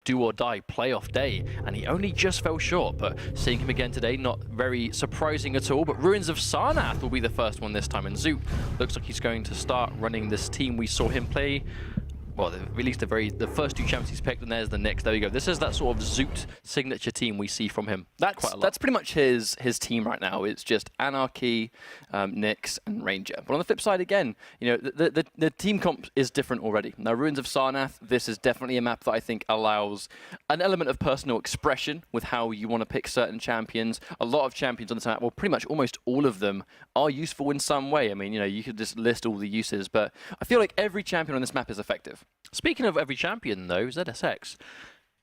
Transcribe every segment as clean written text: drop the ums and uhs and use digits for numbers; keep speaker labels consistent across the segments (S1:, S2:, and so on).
S1: do-or-die playoff day, and he only just fell short. But seeing him again today, not very surprising at all. But Ruins of Sarnath will be the first one this time, and Zoot looks like he's going to start running this team. We saw him play, well, at least the first two champions he's picked, and there's the Nyx. There we go. This is that sort of Zoot signature team we see from him.
S2: That's pretty much his team right now. It's just Anarchy, Nyx, and Ranger. But on the flip side, again, you know, the team comp is different already. Now, Ruins of Sarnath, this is definitely a map that I think allows an element of personal expression with how you want to pick certain champions. A lot of champions on this map, well, pretty much almost all of them are useful in some way. I mean, you know, you could just list all the uses, but I feel like every champion on this map is effective.
S1: Speaking of every champion, though, ZSX,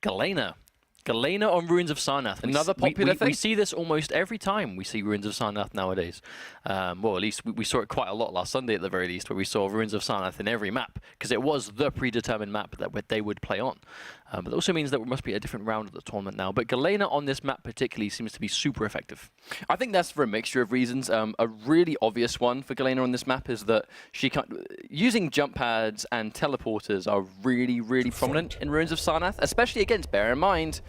S1: Galena. Galena on Ruins of Sarnath.
S2: Another popular thing.
S1: We see this almost every time we see Ruins of Sarnath nowadays. Well, at least we saw it quite a lot last Sunday at the very least, where we saw Ruins of Sarnath in every map, because it was the predetermined map that they would play on. But that also means that there must be a different round of the tournament now. But Galena on this map particularly seems to be super effective.
S2: I think that's for a mixture of reasons. A really obvious one for Galena on this map is that she can't, using jump pads and teleporters are really, really prominent in Ruins of Sarnath, especially against, bear in mind,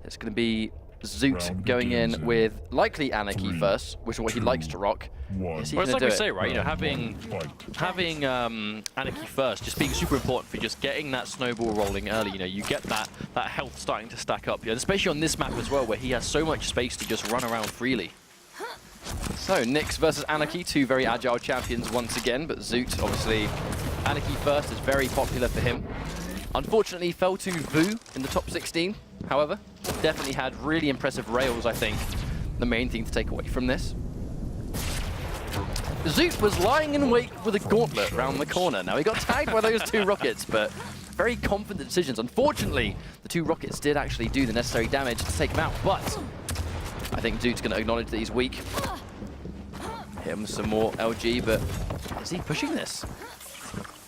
S2: it's going to be Zoot going in with likely Anarchy first, which is what he likes to rock.
S1: Well, it's like we say, right? You know, having Anarchy first, just being super important for just getting that snowball rolling early. You know, you get that health starting to stack up, and especially on this map as well, where he has so much space to just run around freely.
S2: So Nyx versus Anarchy, two very agile champions once again, but Zoot, obviously, Anarchy first is very popular for him. Unfortunately, fell to Vu in the top 16. However, definitely had really impressive rails, I think. The main thing to take away from this. Zoot was lying in wait with a gauntlet around the corner. Now, he got tagged by those two rockets, but very confident decisions. Unfortunately, the two rockets did actually do the necessary damage to take him out, but I think Zoot's going to acknowledge that he's weak. Hit him with some more LG, but is he pushing this?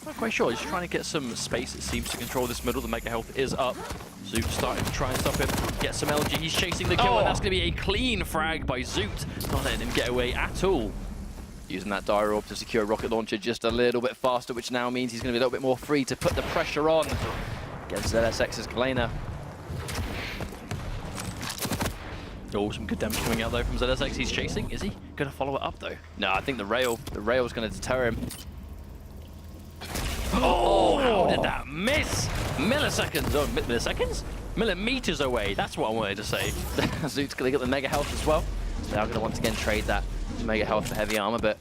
S1: Not quite sure. He's trying to get some space, it seems, to control this middle. The Mega Health is up. Zoot starting to try and stop him. Get some LG. He's chasing the kill, and that's going to be a clean frag by Zoot. Not letting him get away at all.
S2: Using that Dire Orb to secure a rocket launcher just a little bit faster, which now means he's going to be a little bit more free to put the pressure on against ZSX's Galena.
S1: Oh, some good damage coming out, though, from ZSX. He's chasing. Is he going to follow it up, though?
S2: No, I think the rail's going to deter him.
S1: Oh, how did that miss? Milliseconds, oh, milliseconds? Millimeters away, that's what I wanted to say.
S2: Zoot's going to get the Mega Health as well. So now going to once again trade that Mega Health for heavy armor, but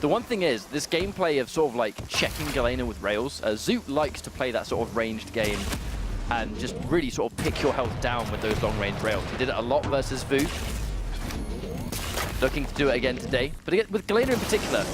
S2: the one thing is, this gameplay of sort of like checking Galena with rails, Zoot likes to play that sort of ranged game and just really sort of pick your health down with those long-range rails. He did it a lot versus Vu. Looking to do it again today, but again, with Galena in particular,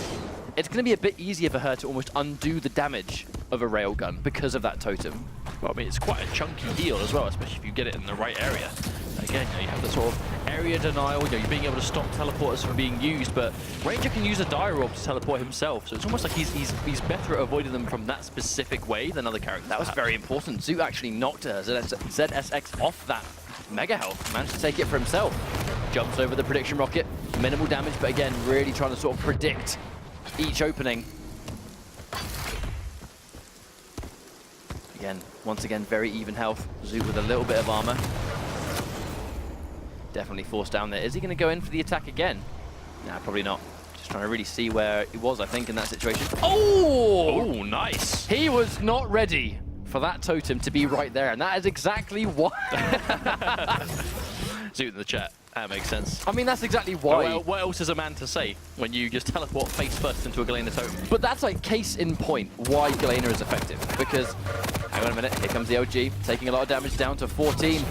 S2: it's going to be a bit easier for her to almost undo the damage of a railgun because of that totem.
S1: Well, I mean, it's quite a chunky heal as well, especially if you get it in the right area. Again, you know, you have the sort of area denial, you know, you're being able to stop teleporters from being used, but Ranger can use a Dire Orb to teleport himself, so it's almost like he's better at avoiding them from that specific way than other characters.
S2: That was very important. Zoot actually knocked ZSX off that Mega Health, managed to take it for himself. Jumps over the prediction rocket, minimal damage, but again, really trying to sort of predict each opening. Again, once again, very even health. Zoot with a little bit of armor. Definitely forced down there. Is he going to go in for the attack again? Nah, probably not. Just trying to really see where he was, I think, in that situation.
S1: Oh! Oh, nice.
S2: He was not ready for that totem to be right there, and that is exactly why.
S1: Zoot in the chat. That makes sense.
S2: I mean, that's exactly why.
S1: Well, what else is a man to say when you just teleport face first into a Galena totem?
S2: But that's like case in point why Galena is effective. Because, hang on a minute, here comes the LG, taking a lot of damage down to 14.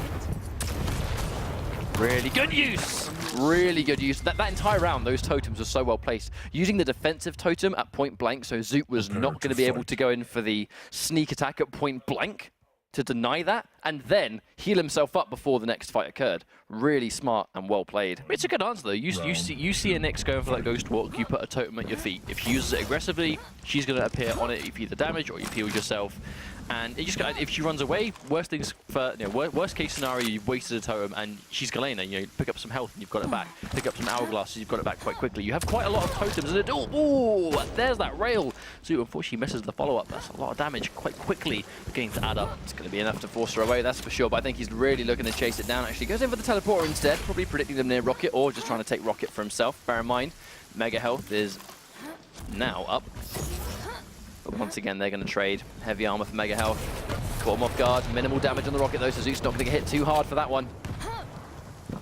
S2: Really good use. Really good use. That entire round, those totems were so well placed. Using the defensive totem at point blank, so Zoot was not going to be able to go in for the sneak attack at point blank to deny that, and then heal himself up before the next fight occurred. Really smart and well played.
S1: It's a good answer though. You see a Nyx going for that ghost walk, you put a totem at your feet. If she uses it aggressively, she's going to appear on it if you either damage or you heal yourself. And it just if she runs away, worst case scenario, you've wasted a totem and she's Galena. You know, pick up some health and you've got it back. Pick up some hourglasses, you've got it back quite quickly. You have quite a lot of totems and there's that rail. So unfortunately misses the follow-up. That's a lot of damage quite quickly beginning to add up.
S2: It's going to be enough to force her away, that's for sure. But I think he's really looking to chase it down. Actually goes in for the teleporter instead, probably predicting them near Rocket or just trying to take Rocket for himself. Bear in mind, Mega Health is now up. But once again, they're going to trade heavy armor for Mega Health. Caught him off guard. Minimal damage on the Rocket though, so Zoot's not going to get hit too hard for that one.
S1: You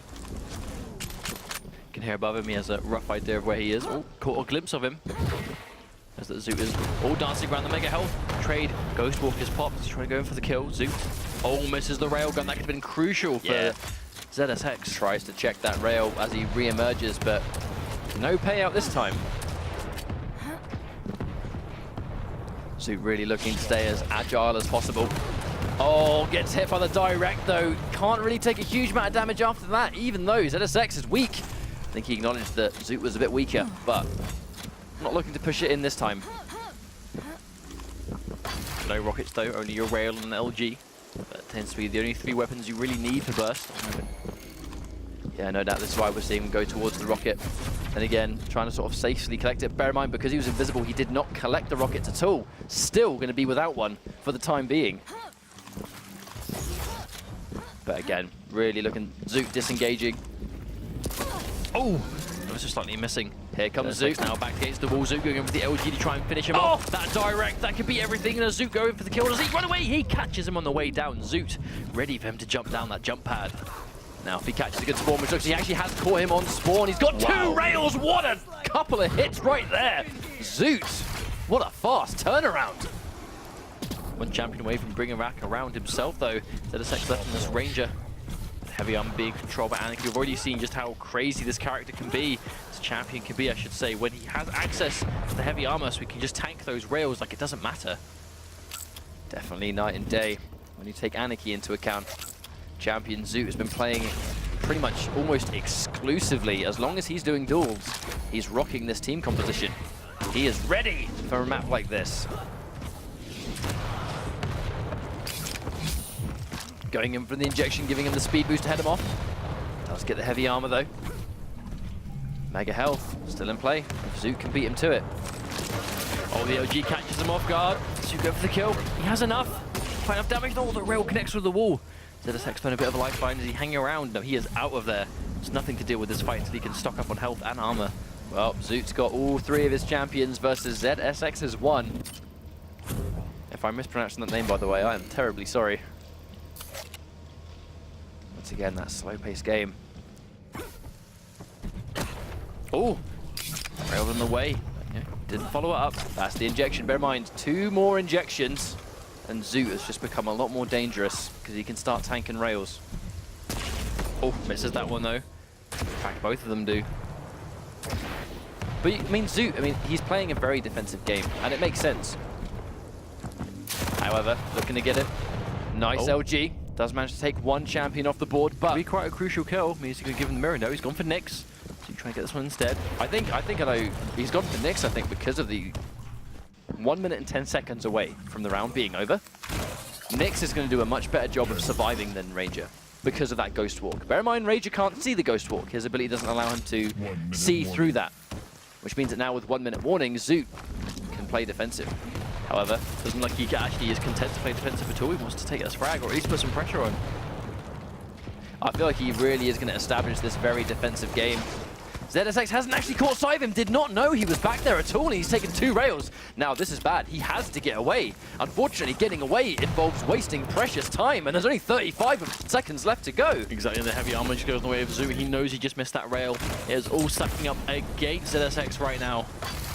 S1: can hear above him, he has a rough idea of where he is. Oh, caught a glimpse of him. As that Zoot is all dancing around the Mega Health. Trade, Ghost Walker's popped. He's trying to go in for the kill. Zoot, misses the railgun. That could have been crucial for ZSX.
S2: Tries to check that rail as he re-emerges, but no payout this time. Zoot really looking to stay as agile as possible. Oh, gets hit by the direct though. Can't really take a huge amount of damage after that, even though ZSX is weak. I think he acknowledged that Zoot was a bit weaker, but not looking to push it in this time.
S1: No rockets though, only your rail and an LG. That tends to be the only 3 weapons you really need for burst.
S2: Yeah, no doubt this is why we're seeing him go towards the rocket. And again, trying to sort of safely collect it. Bear in mind, because he was invisible, he did not collect the rockets at all. Still going to be without one for the time being. But again, really looking, Zoot disengaging.
S1: Oh, that was just slightly missing.
S2: Here comes Zoot.
S1: Now back against the wall. Zoot going in for the LG to try and finish him off. That direct, that could be everything. And a Zoot going for the kill. Does he run away? He catches him on the way down. Zoot ready for him to jump down that jump pad.
S2: Now, if he catches a good spawn, which looks, he actually has caught him on spawn. He's got 2 rails. What a couple of hits right there. Zoot, what a fast turnaround.
S1: One champion away from bringing back around himself, though. ZSX left in this Ranger. Heavy armor being controlled by Anarchy. We've already seen just how crazy this character can be. This champion can be, I should say, when he has access to the heavy armor, so he can just tank those rails like it doesn't matter.
S2: Definitely night and day when you take Anarchy into account. Champion Zoot has been playing pretty much almost exclusively. As long as he's doing duels, he's rocking this team composition. He is ready for a map like this. Going in for the injection, giving him the speed boost to head him off. Does get the heavy armor though. Mega Health still in play. If Zoot can beat him to it.
S1: Oh, the OG catches him off guard. Zoot go for the kill. He has enough. Quite enough damage. Oh, the rail connects with the wall. ZSX found a bit of a lifeline. Is he hanging around? No, he is out of there. There's nothing to deal with this fight until he can stock up on health and armor.
S2: Well, Zoot's got all 3 of his champions versus ZSX's 1. If I'm mispronouncing that name, by the way, I am terribly sorry. Once again, that slow-paced game.
S1: Oh, railed in the way.
S2: Yeah, didn't follow it up. That's the injection. Bear in mind, 2 more injections. And Zoot has just become a lot more dangerous because he can start tanking rails.
S1: Oh, misses that one though. In fact, both of them do.
S2: But I mean, Zoot, he's playing a very defensive game, and it makes sense. However, looking to get it. Nice LG. Does manage to take 1 champion off the board, but
S1: be quite a crucial kill. Means he could give him the mirror. No, he's gone for Nyx. So he's trying to get this one instead.
S2: I think he's gone for Nyx, I think, because of the 1 minute and 10 seconds away from the round being over. Nyx is going to do a much better job of surviving than Ranger because of that Ghost Walk. Bear in mind, Ranger can't see the Ghost Walk. His ability doesn't allow him to see through that, which means that now with 1 minute warning, Zoot can play defensive. However,
S1: doesn't look like he actually is content to play defensive at all. He wants to take this frag or at least put some pressure on.
S2: I feel like he really is going to establish this very defensive game. ZSX hasn't actually caught sight of him, did not know he was back there at all, and he's taken 2 rails. Now, this is bad. He has to get away. Unfortunately, getting away involves wasting precious time, and there's only 35 seconds left to go.
S1: Exactly, the heavy armor just goes in the way of Zoot. He knows he just missed that rail. It is all sucking up against ZSX right now.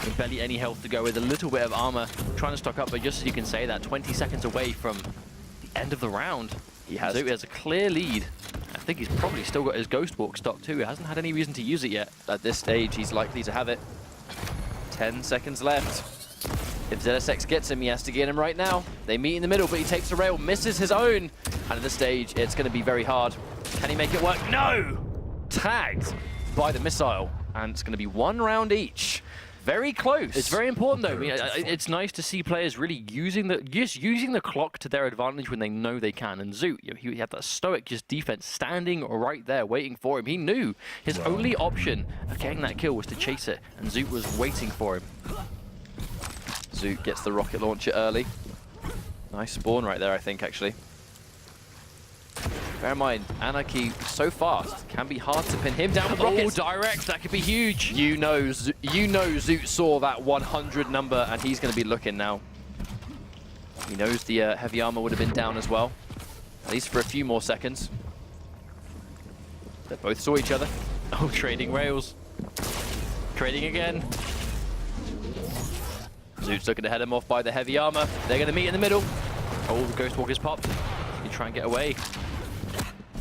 S1: With barely any health to go with, a little bit of armor. Trying to stock up, but just so you can say that, 20 seconds away from the end of the round. Zoot has a clear lead. I think he's probably still got his Ghost Walk stock too. He hasn't had any reason to use it yet.
S2: At this stage, he's likely to have it. 10 seconds left. If ZSX gets him, he has to get him right now. They meet in the middle, but he takes the rail, misses his own. And at this stage, it's going to be very hard. Can he make it work? No! Tagged by the missile. And it's going to be 1 round each Very close.
S1: It's very important though. I mean, it's nice to see players really using the clock to their advantage when they know they can. And Zoot, he had that stoic just defense standing right there waiting for him. He knew his only option of getting that kill was to chase it, and Zoot was waiting for him.
S2: Zoot gets the rocket launcher early. Nice spawn right there, I think, actually. Bear in mind, Anarchy so fast, can be hard to pin him down with rockets.
S1: Oh, direct, that could be huge.
S2: You know Zoot saw that 100 number, and he's going to be looking now. He knows the heavy armor would have been down as well, at least for a few more seconds. They both saw each other.
S1: Oh, trading rails. Trading again.
S2: Zoot's looking to head him off by the heavy armor. They're going to meet in the middle.
S1: Oh, the Ghost Walker's popped. You try and get away.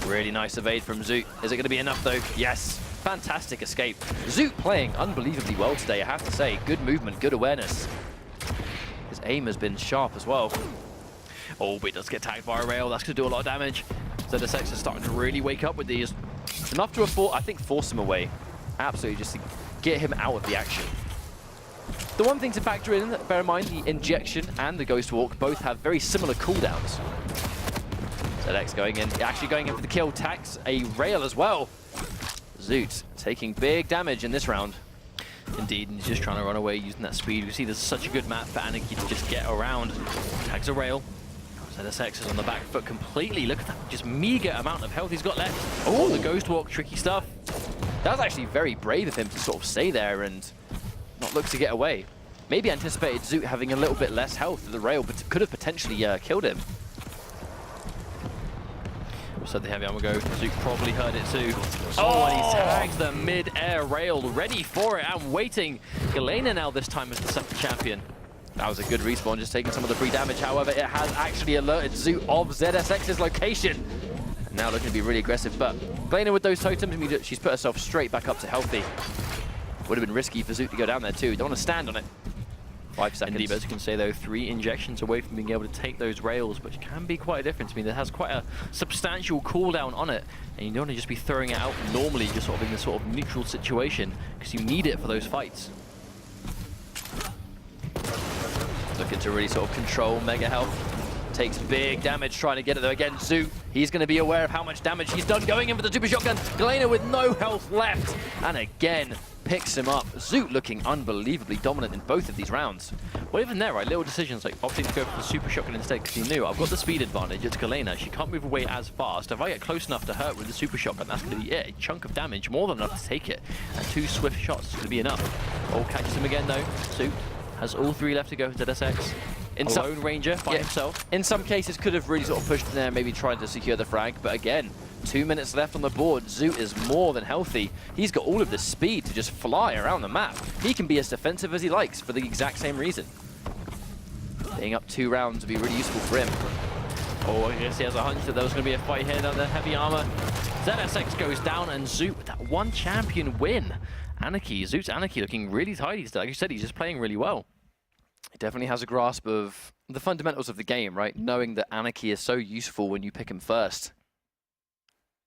S2: Really nice evade from Zoot. Is it going to be enough, though? Yes. Fantastic escape. Zoot playing unbelievably well today, I have to say. Good movement, good awareness. His aim has been sharp as well.
S1: Oh, but he does get tagged by a rail. That's going to do a lot of damage. ZSX is starting to really wake up with these.
S2: Enough to, I think, force him away. Absolutely, just to get him out of the action. The one thing to factor in, bear in mind, the injection and the Ghost Walk both have very similar cooldowns. ZX going in, actually going in for the kill, tags a rail as well. Zoot taking big damage in this round.
S1: Indeed, and he's just trying to run away using that speed. We see there's such a good map for Anarchy to just get around. Tags a rail. ZSX is on the back foot completely. Look at that just meager amount of health he's got left. Oh, the Ghost Walk, tricky stuff.
S2: That was actually very brave of him to sort of stay there and not look to get away. Maybe anticipated Zoot having a little bit less health at the rail, but could have potentially killed him.
S1: So the heavy armor go. Zoot probably heard it too. Oh, and he tags the mid-air rail, ready for it and waiting. Galena now this time as the second champion.
S2: That was a good respawn, just taking some of the free damage. However, it has actually alerted Zoot of ZSX's location. And now looking to be really aggressive, but Galena with those totems, she's put herself straight back up to healthy. Would have been risky for Zoot to go down there too. Don't want to stand on it. 5 seconds.
S1: Indeed, as you can say though, 3 injections away from being able to take those rails, which can be quite a difference. I mean, it has quite a substantial cooldown on it, and you don't want to just be throwing it out normally, just sort of in this sort of neutral situation, because you need it for those fights. Looking to really sort of control Mega Health. Takes big damage trying to get it though. Again, Zoot, he's going to be aware of how much damage he's done going in for the super shotgun. Galena with no health left, and again picks him up. Zoot looking unbelievably dominant in both of these rounds. Well, even there, right, little decisions like opting to go for the super shotgun instead, because he knew I've got the speed advantage. It's Galena. She can't move away as fast. If I get close enough to hurt with the super shotgun, that's going to be it. A chunk of damage, more than enough to take it. And 2 swift shots is going to be enough. Oh, catches him again though. Zoot has all 3 left to go. ZSX. In Lone Ranger by himself.
S2: In some cases, could have really sort of pushed in there, maybe trying to secure the frag. But again, 2 minutes left on the board. Zoot is more than healthy. He's got all of the speed to just fly around the map. He can be as defensive as he likes for the exact same reason. Being up 2 rounds would be really useful for him.
S1: Oh, I guess he has a hunch that there was going to be a fight here down the heavy armor. ZSX goes down, and Zoot with that 1 champion win. Zoot's Anarchy looking really tidy still. Like you said, he's just playing really well.
S2: He definitely has a grasp of the fundamentals of the game, right? Knowing that Anarchy is so useful when you pick him first.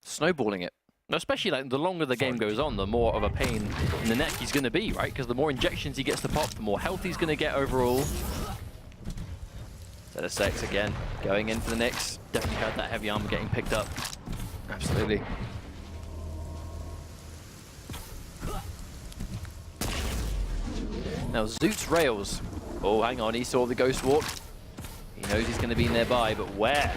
S2: Snowballing it.
S1: Especially like the longer the game goes on, the more of a pain in the neck he's going to be, right? Because the more injections he gets to pop, the more health he's going to get overall.
S2: ZSX again, going in for the Nyx.
S1: Definitely heard that heavy armor getting picked up.
S2: Absolutely. Now Zoot's rails. Oh, hang on, he saw the Ghost Walk. He knows he's going to be nearby, but where?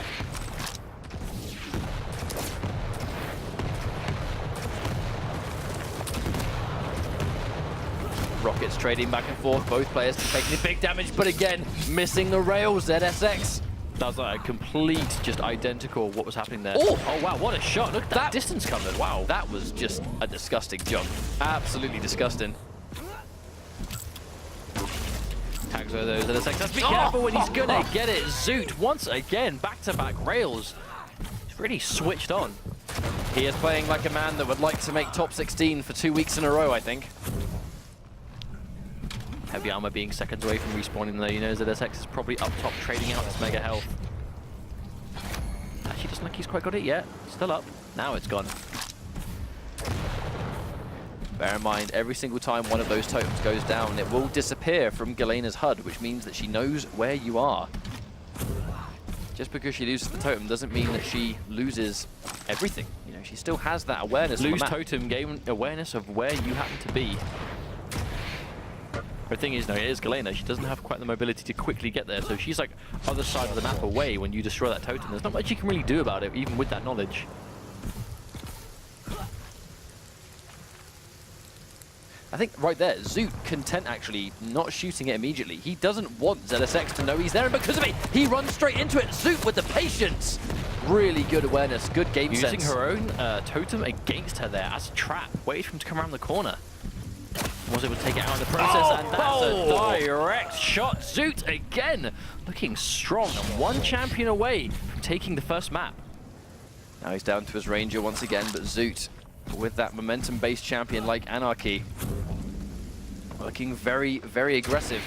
S2: Rockets trading back and forth, both players taking big damage, but again, missing the rails, ZSX.
S1: That was like a complete, just identical what was happening there.
S2: Oh
S1: wow, what a shot. Look at that distance covered, wow.
S2: That was just a disgusting jump. Absolutely disgusting.
S1: Tags over those ZSX. Let's be careful when he's gonna get it. Zoot, once again, back-to-back rails. He's really switched on.
S2: He is playing like a man that would like to make top 16 for 2 weeks in a row, I think.
S1: Heavy armor being seconds away from respawning though. You know ZSX is probably up top trading out his mega health. Actually doesn't look like he's quite got it yet. Still up. Now it's gone.
S2: Bear in mind, every single time one of those totems goes down, it will disappear from Galena's HUD, which means that she knows where you are. Just because she loses the totem doesn't mean that she loses everything. You know, she still has that awareness.
S1: Lose totem, gain awareness of where you happen to be. The thing is, though, it is Galena. She doesn't have quite the mobility to quickly get there, so she's like other side of the map away when you destroy that totem. There's not much you can really do about it, even with that knowledge.
S2: I think right there, Zoot content actually not shooting it immediately. He doesn't want ZSX to know he's there, and because of it, he runs straight into it. Zoot with the patience. Really good awareness, good game sense.
S1: Using her own totem against her there as a trap. Waited for him to come around the corner. Was able to take it out in the process, and that's a direct shot. Zoot again, looking strong and one champion away from taking the first map.
S2: Now he's down to his Ranger once again, but Zoot, with that momentum-based champion like Anarchy, looking very, very aggressive.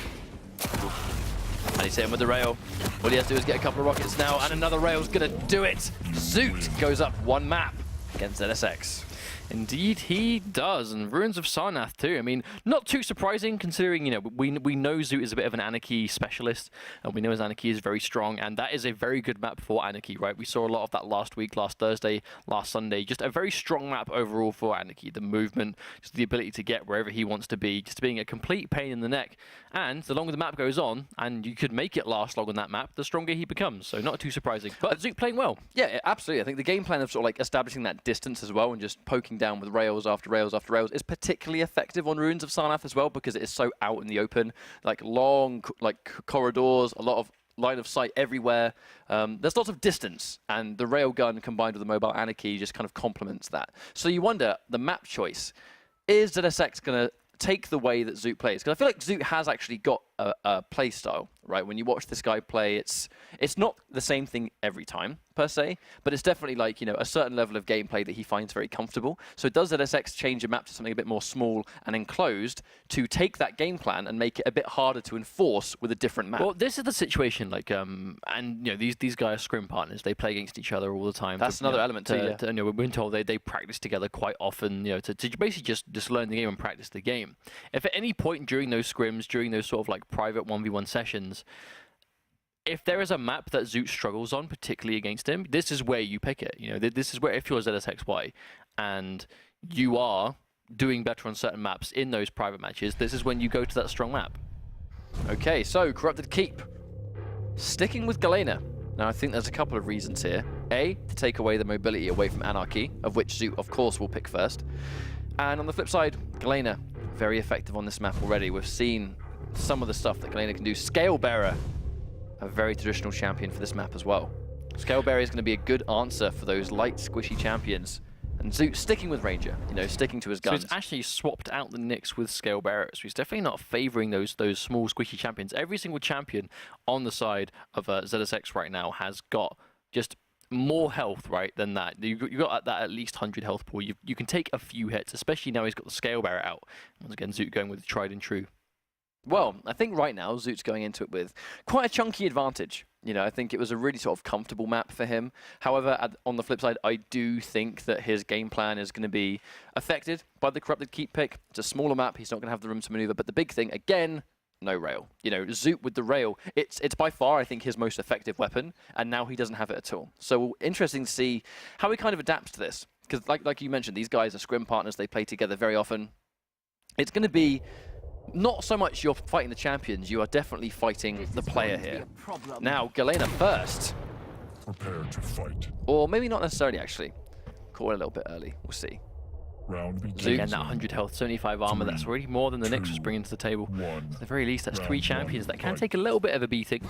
S2: And he's hit him with the rail. All he has to do is get a couple of rockets now, and another rail's gonna do it. Zoot goes up one map against ZSX.
S1: Indeed, he does, and Ruins of Sarnath too. I mean, not too surprising considering, you know, we know Zoot is a bit of an Anarchy specialist, and we know his Anarchy is very strong, and that is a very good map for Anarchy, right? We saw a lot of that last week, last Thursday, last Sunday. Just a very strong map overall for Anarchy. The movement, just the ability to get wherever he wants to be, just being a complete pain in the neck. And the longer the map goes on, and you could make it last long on that map, the stronger he becomes. So not too surprising. But Zoot playing well.
S2: Yeah, absolutely. I think the game plan of sort of like establishing that distance as well and just poking down with rails after rails after rails is particularly effective on Ruins of Sarnath as well, because it is so out in the open, like long corridors, a lot of line of sight everywhere. There's lots of distance, and the railgun combined with the mobile Anarchy just kind of complements that. So you wonder, the map choice, is ZSX going to take the way that Zoot plays? Because I feel like Zoot has actually got a play style, right? When you watch this guy play, it's not the same thing every time, per se, but it's definitely like, you know, a certain level of gameplay that he finds very comfortable. So does ZSX change a map to something a bit more small and enclosed to take that game plan and make it a bit harder to enforce with a different map?
S1: Well, this is the situation, like, and, you know, these guys are scrim partners. They play against each other all the time.
S2: That's another element too, yeah.
S1: You know, we've been told they practice together quite often, you know, to basically just learn the game and practice the game. If at any point during those scrims, during those sort of like private 1v1 sessions, if there is a map that Zoot struggles on, particularly against him, this is where you pick it. You know, this is where, if you're ZSXY and you are doing better on certain maps in those private matches, this is when you go to that strong map.
S2: Okay, so Corrupted Keep, sticking with Galena. Now I think there's a couple of reasons here. A, to take away the mobility away from Anarchy, of which Zoot of course will pick first. And on the flip side, Galena, very effective on this map already. We've seen some of the stuff that Galena can do. Scale Bearer, a very traditional champion for this map as well. Scale Bearer is going to be a good answer for those light, squishy champions. And Zoot sticking with Ranger, you know, sticking to his guns.
S1: So he's actually swapped out the Nyx with Scale Bearer, so he's definitely not favouring those small, squishy champions. Every single champion on the side of ZSX right now has got just more health, right, than that. You got that at least 100 health pool. You can take a few hits, especially now he's got the Scale Bearer out. Once again, Zoot going with tried and true.
S2: Well, I think right now Zoot's going into it with quite a chunky advantage. You know, I think it was a really sort of comfortable map for him. However, on the flip side, I do think that his game plan is going to be affected by the Corrupted Keep pick. It's a smaller map. He's not going to have the room to maneuver. But the big thing, again, no rail. You know, Zoot with the rail, it's by far, I think, his most effective weapon. And now he doesn't have it at all. So interesting to see how he kind of adapts to this. Because like you mentioned, these guys are scrim partners. They play together very often. It's going to be not so much you're fighting the champions, you are definitely fighting the player here. Now, Galena first.
S3: Prepare to fight.
S2: Or maybe not necessarily, actually. Call it a little bit early. We'll see.
S3: Round begins.
S1: Again, that 100 health, 75 armor, that's already more than the Nyx was bringing to the table.
S3: At
S1: the very least, that's 3 champions that can take a little bit of a beating.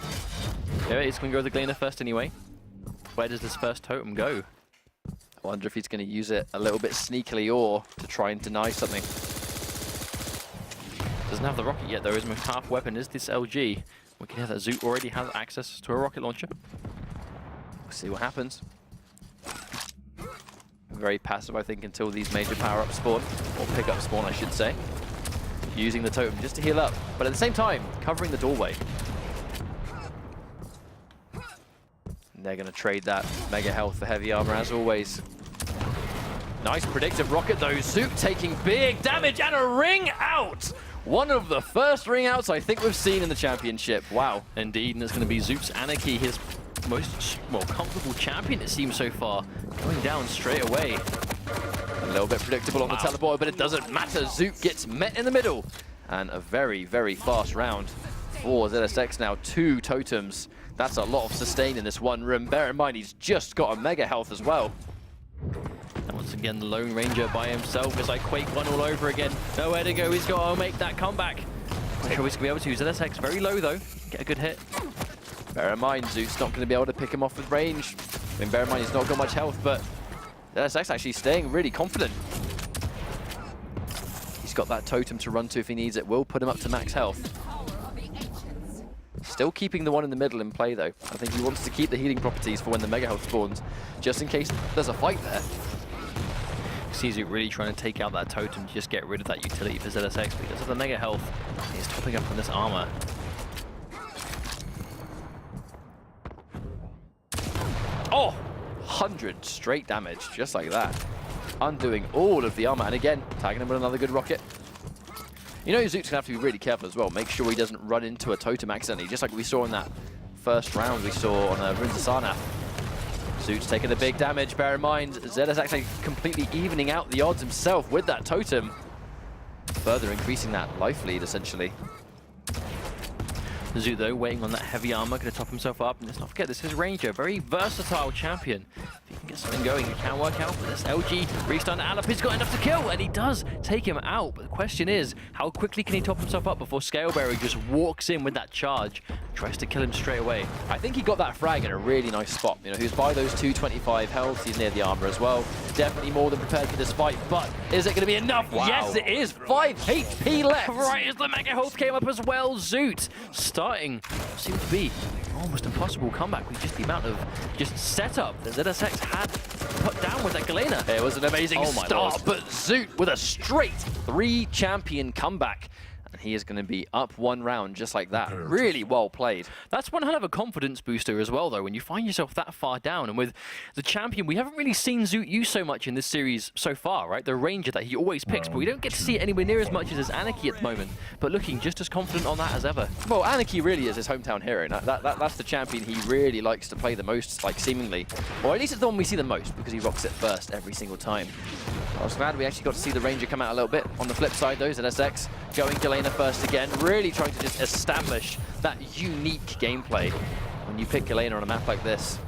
S1: Yeah, it's going to go with the Galena first anyway. Where does this first totem go?
S2: I wonder if he's going to use it a little bit sneakily or to try and deny something.
S1: Doesn't have the rocket yet, though. His most powerful weapon is this LG. We can hear that Zoot already has access to a rocket launcher.
S2: We'll see what happens. Very passive, I think, until these major power-ups spawn. Or pick-up spawn, I should say. Using the totem just to heal up. But at the same time, covering the doorway. And they're going to trade that mega health for heavy armor, as always. Nice predictive rocket though. Zoot taking big damage and a ring out. One of the first ring outs I think we've seen in the championship. Wow.
S1: Indeed, and it's going to be Zoot's Anarchy, his most, well, comfortable champion it seems so far, going down straight away.
S2: A little bit predictable on the teleporter, but it doesn't matter. Zoot gets met in the middle. And a very, very fast round for ZSX now. 2 totems. That's a lot of sustain in this one room. Bear in mind, he's just got a mega health as well.
S1: And once again, the Lone Ranger by himself. It's like Quake 1 all over again. Nowhere to go. He's got to make that comeback. I'm sure he's going to be able to. ZSX very low, though. Get a good hit.
S2: Bear in mind, Zoot's not going to be able to pick him off with range. I mean, bear in mind, he's not got much health, but ZSX actually staying really confident. He's got that totem to run to if he needs it. Will put him up to max health. Still keeping the one in the middle in play, though. I think he wants to keep the healing properties for when the mega health spawns, just in case there's a fight there.
S1: Zoot really trying to take out that totem to just get rid of that utility for ZSX because of the mega health. He's topping up on this armor.
S2: Oh! 100 straight damage, just like that. Undoing all of the armor, and again, tagging him with another good rocket. You know, Zoot's going to have to be really careful as well. Make sure he doesn't run into a totem accidentally, just like we saw in that first round we saw on Ruins of Sarnath. Zoot's taking the big damage. Bear in mind, ZS actually completely evening out the odds himself with that totem. Further increasing that life lead, essentially.
S1: Zoot, though, waiting on that heavy armor, going to top himself up. And let's not forget, this is Ranger, very versatile champion. If he can get something going, it can work out. But this LG restun Alep, he's got enough to kill, and he does take him out. But the question is, how quickly can he top himself up before Scaleberry just walks in with that charge, tries to kill him straight away?
S2: I think he got that frag in a really nice spot. You know, he was by those 225 health. He's near the armor as well. Definitely more than prepared for this fight. But is it going to be enough?
S1: Wow.
S2: Yes, it is. 5 HP left.
S1: Right as the mega health came up as well, Zoot starting seemed to be almost impossible comeback with just the amount of just setup that ZSX had put down with that Galena.
S2: It was an amazing start,
S1: Lord.
S2: but Zoot with a straight 3 champion comeback. And he is going to be up 1 round just like that. Really well played.
S1: That's one hell of a confidence booster as well, though, when you find yourself that far down. And with the champion, we haven't really seen Zoot use so much in this series so far, right? The Ranger that he always picks, but we don't get to see it anywhere near as much as his Anarchy at the moment. But looking just as confident on that as ever.
S2: Well, Anarchy really is his hometown hero. That's the champion he really likes to play the most, like, seemingly. Or at least it's the one we see the most, because he rocks it first every single time. I was glad we actually got to see the Ranger come out a little bit. On the flip side, though, ZSX going Galena first again, really trying to just establish that unique gameplay when you pick Galena on a map like this.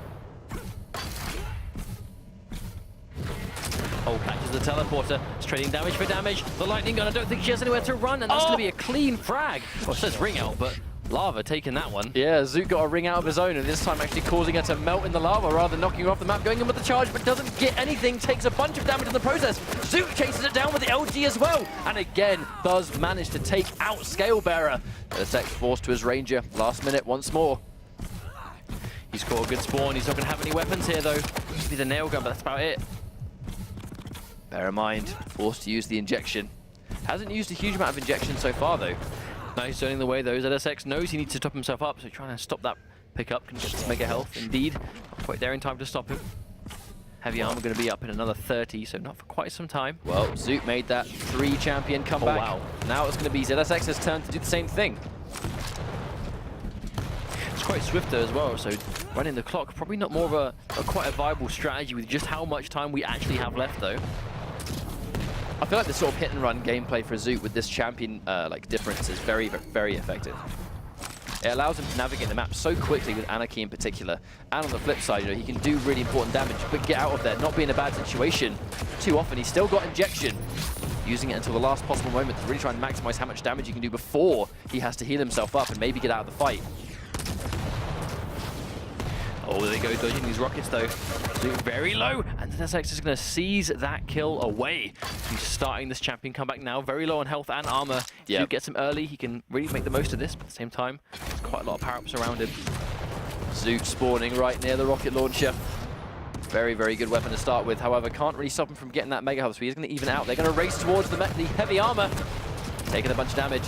S1: Oh, catches the teleporter. It's trading damage for damage. The lightning gun, I don't think she has anywhere to run, and that's going to be a clean frag. Well, it says ring out, but Lava taking that one.
S2: Yeah, Zoot got a ring out of his own, and this time actually causing her to melt in the lava rather than knocking her off the map, going in with the charge, but doesn't get anything, takes a bunch of damage in the process. Zoot chases it down with the LG as well, and again, does manage to take out Scalebearer. ZSX forced to his Ranger, last minute once more.
S1: He's got a good spawn, he's not going to have any weapons here though. Maybe the nail gun, but that's about it.
S2: Bear in mind, forced to use the injection. Hasn't used a huge amount of injection so far though.
S1: Now he's turning the way though. ZSX knows he needs to top himself up, so trying to stop that pickup. Can get this mega health. Indeed, not quite there in time to stop him. Heavy armor going to be up in another 30, so not for quite some time.
S2: Well, Zoot made that 3 champion comeback.
S1: Oh, wow.
S2: Now it's going to be ZSX's turn to do the same thing.
S1: It's quite swift though as well, so running the clock, probably not more of a quite a viable strategy with just how much time we actually have left though.
S2: I feel like the sort of hit and run gameplay for Zoot with this champion like difference is very, very effective. It allows him to navigate the map so quickly with Anarchy in particular. And on the flip side, you know, he can do really important damage, but get out of there, not be in a bad situation. Too often, he's still got injection. Using it until the last possible moment to really try and maximize how much damage he can do before he has to heal himself up and maybe get out of the fight.
S1: Oh, there they go, dodging these rockets though. Zoot very low, and ZSX is going to seize that kill away. He's starting this champion comeback now, very low on health and armor. If Zoot gets him early, he can really make the most of this, but at the same time, there's quite a lot of power-ups around him.
S2: Zoot spawning right near the rocket launcher. Very, very good weapon to start with. However, can't really stop him from getting that mega health, so he's going to even out. They're going to race towards the heavy armor. Taking a bunch of damage.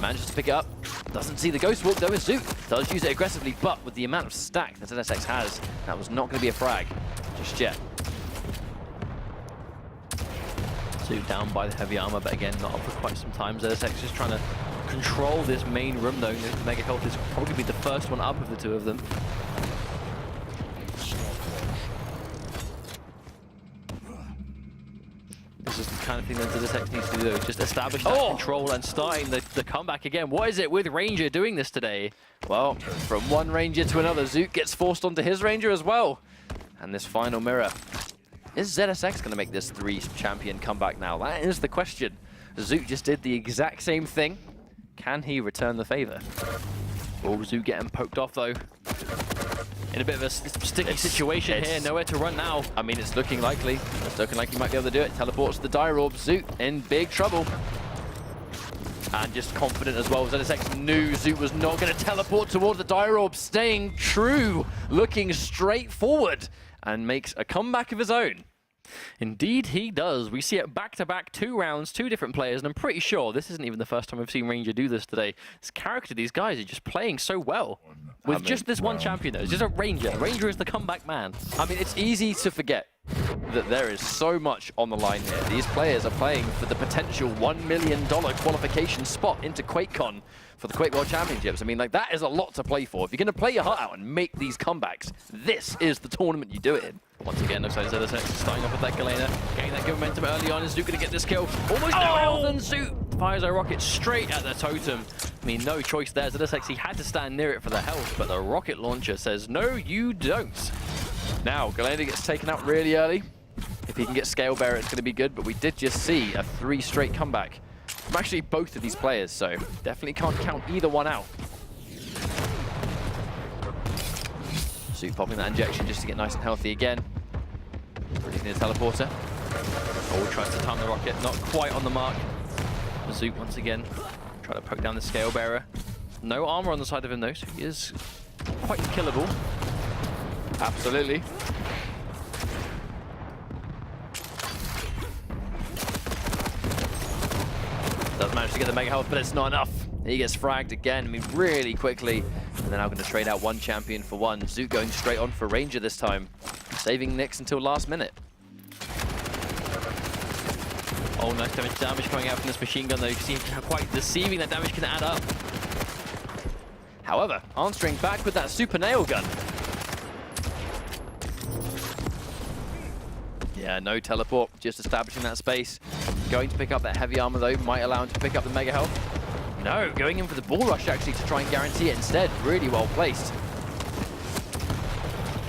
S2: Manages to pick it up. Doesn't see the Ghost Walk though as Zoot does use it aggressively, but with the amount of stack that ZSX has, that was not going to be a frag just yet.
S1: Zoot down by the heavy armor, but again, not up for quite some time. ZSX is trying to control this main room, though. The Mega Health is probably be the first one up of the two of them. This is the kind of thing that ZSX needs to do, though. Just establish that control and starting the comeback again. What is it with Ranger doing this today?
S2: Well, from one Ranger to another, Zoot gets forced onto his Ranger as well. And this final mirror. Is ZSX going to make this 3-champion comeback now? That is the question. Zoot just did the exact same thing. Can he return the favor? Oh, Zoot getting poked off, though. In a bit of a sticky situation here, nowhere to run now. I mean, it's looking likely. It's looking like he might be able to do it. Teleports the Dire Orb. Zoot in big trouble. And just confident as well. ZSX knew Zoot was not going to teleport towards the Dire Orb, staying true, looking straight forward, and makes a comeback of his own.
S1: Indeed he does. We see it back-to-back 2 rounds, 2 different players, and I'm pretty sure this isn't even the first time we've seen Ranger do this today. This character, these guys are just playing so well. With just this one champion, though. It's just a Ranger. Ranger is the comeback man.
S2: I mean, it's easy to forget that there is so much on the line here. These players are playing for the potential $1 million qualification spot into QuakeCon for the Quake World Championships. I mean, like, that is a lot to play for. If you're going to play your heart out and make these comebacks, this is the tournament you do it in.
S1: Once again, looks like ZSX starting off with that Galena, getting that good momentum early on. Is Zoot going to get this kill? Almost no health, and Zoot fires a rocket straight at the totem. I mean, no choice there. ZSX, he had to stand near it for the health, but the rocket launcher says, no, you don't.
S2: Now, Galena gets taken out really early. If he can get Scale Bearer, it's going to be good, but we did just see a 3-straight comeback from actually both of these players, so definitely can't count either one out. Zoot popping that injection just to get nice and healthy again. Releasing the teleporter.
S1: Oh, tries to time the rocket, not quite on the mark. Zoot once again, try to poke down the Scale Bearer. No armor on the side of him though, so he is quite killable.
S2: Absolutely. Does manage to get the Mega Health, but it's not enough. He gets fragged again, I mean, really quickly. And they're now going to trade out one champion for one. Zoot going straight on for Ranger this time, saving Nyx until last minute.
S1: Oh, nice damage coming out from this machine gun, though. You can see how quite deceiving that damage can add up.
S2: However, answering back with that super nail gun. Yeah, no teleport, just establishing that space. Going to pick up that heavy armor, though, might allow him to pick up the Mega Health. No, going in for the Bull Rush, actually, to try and guarantee it instead. Really well placed.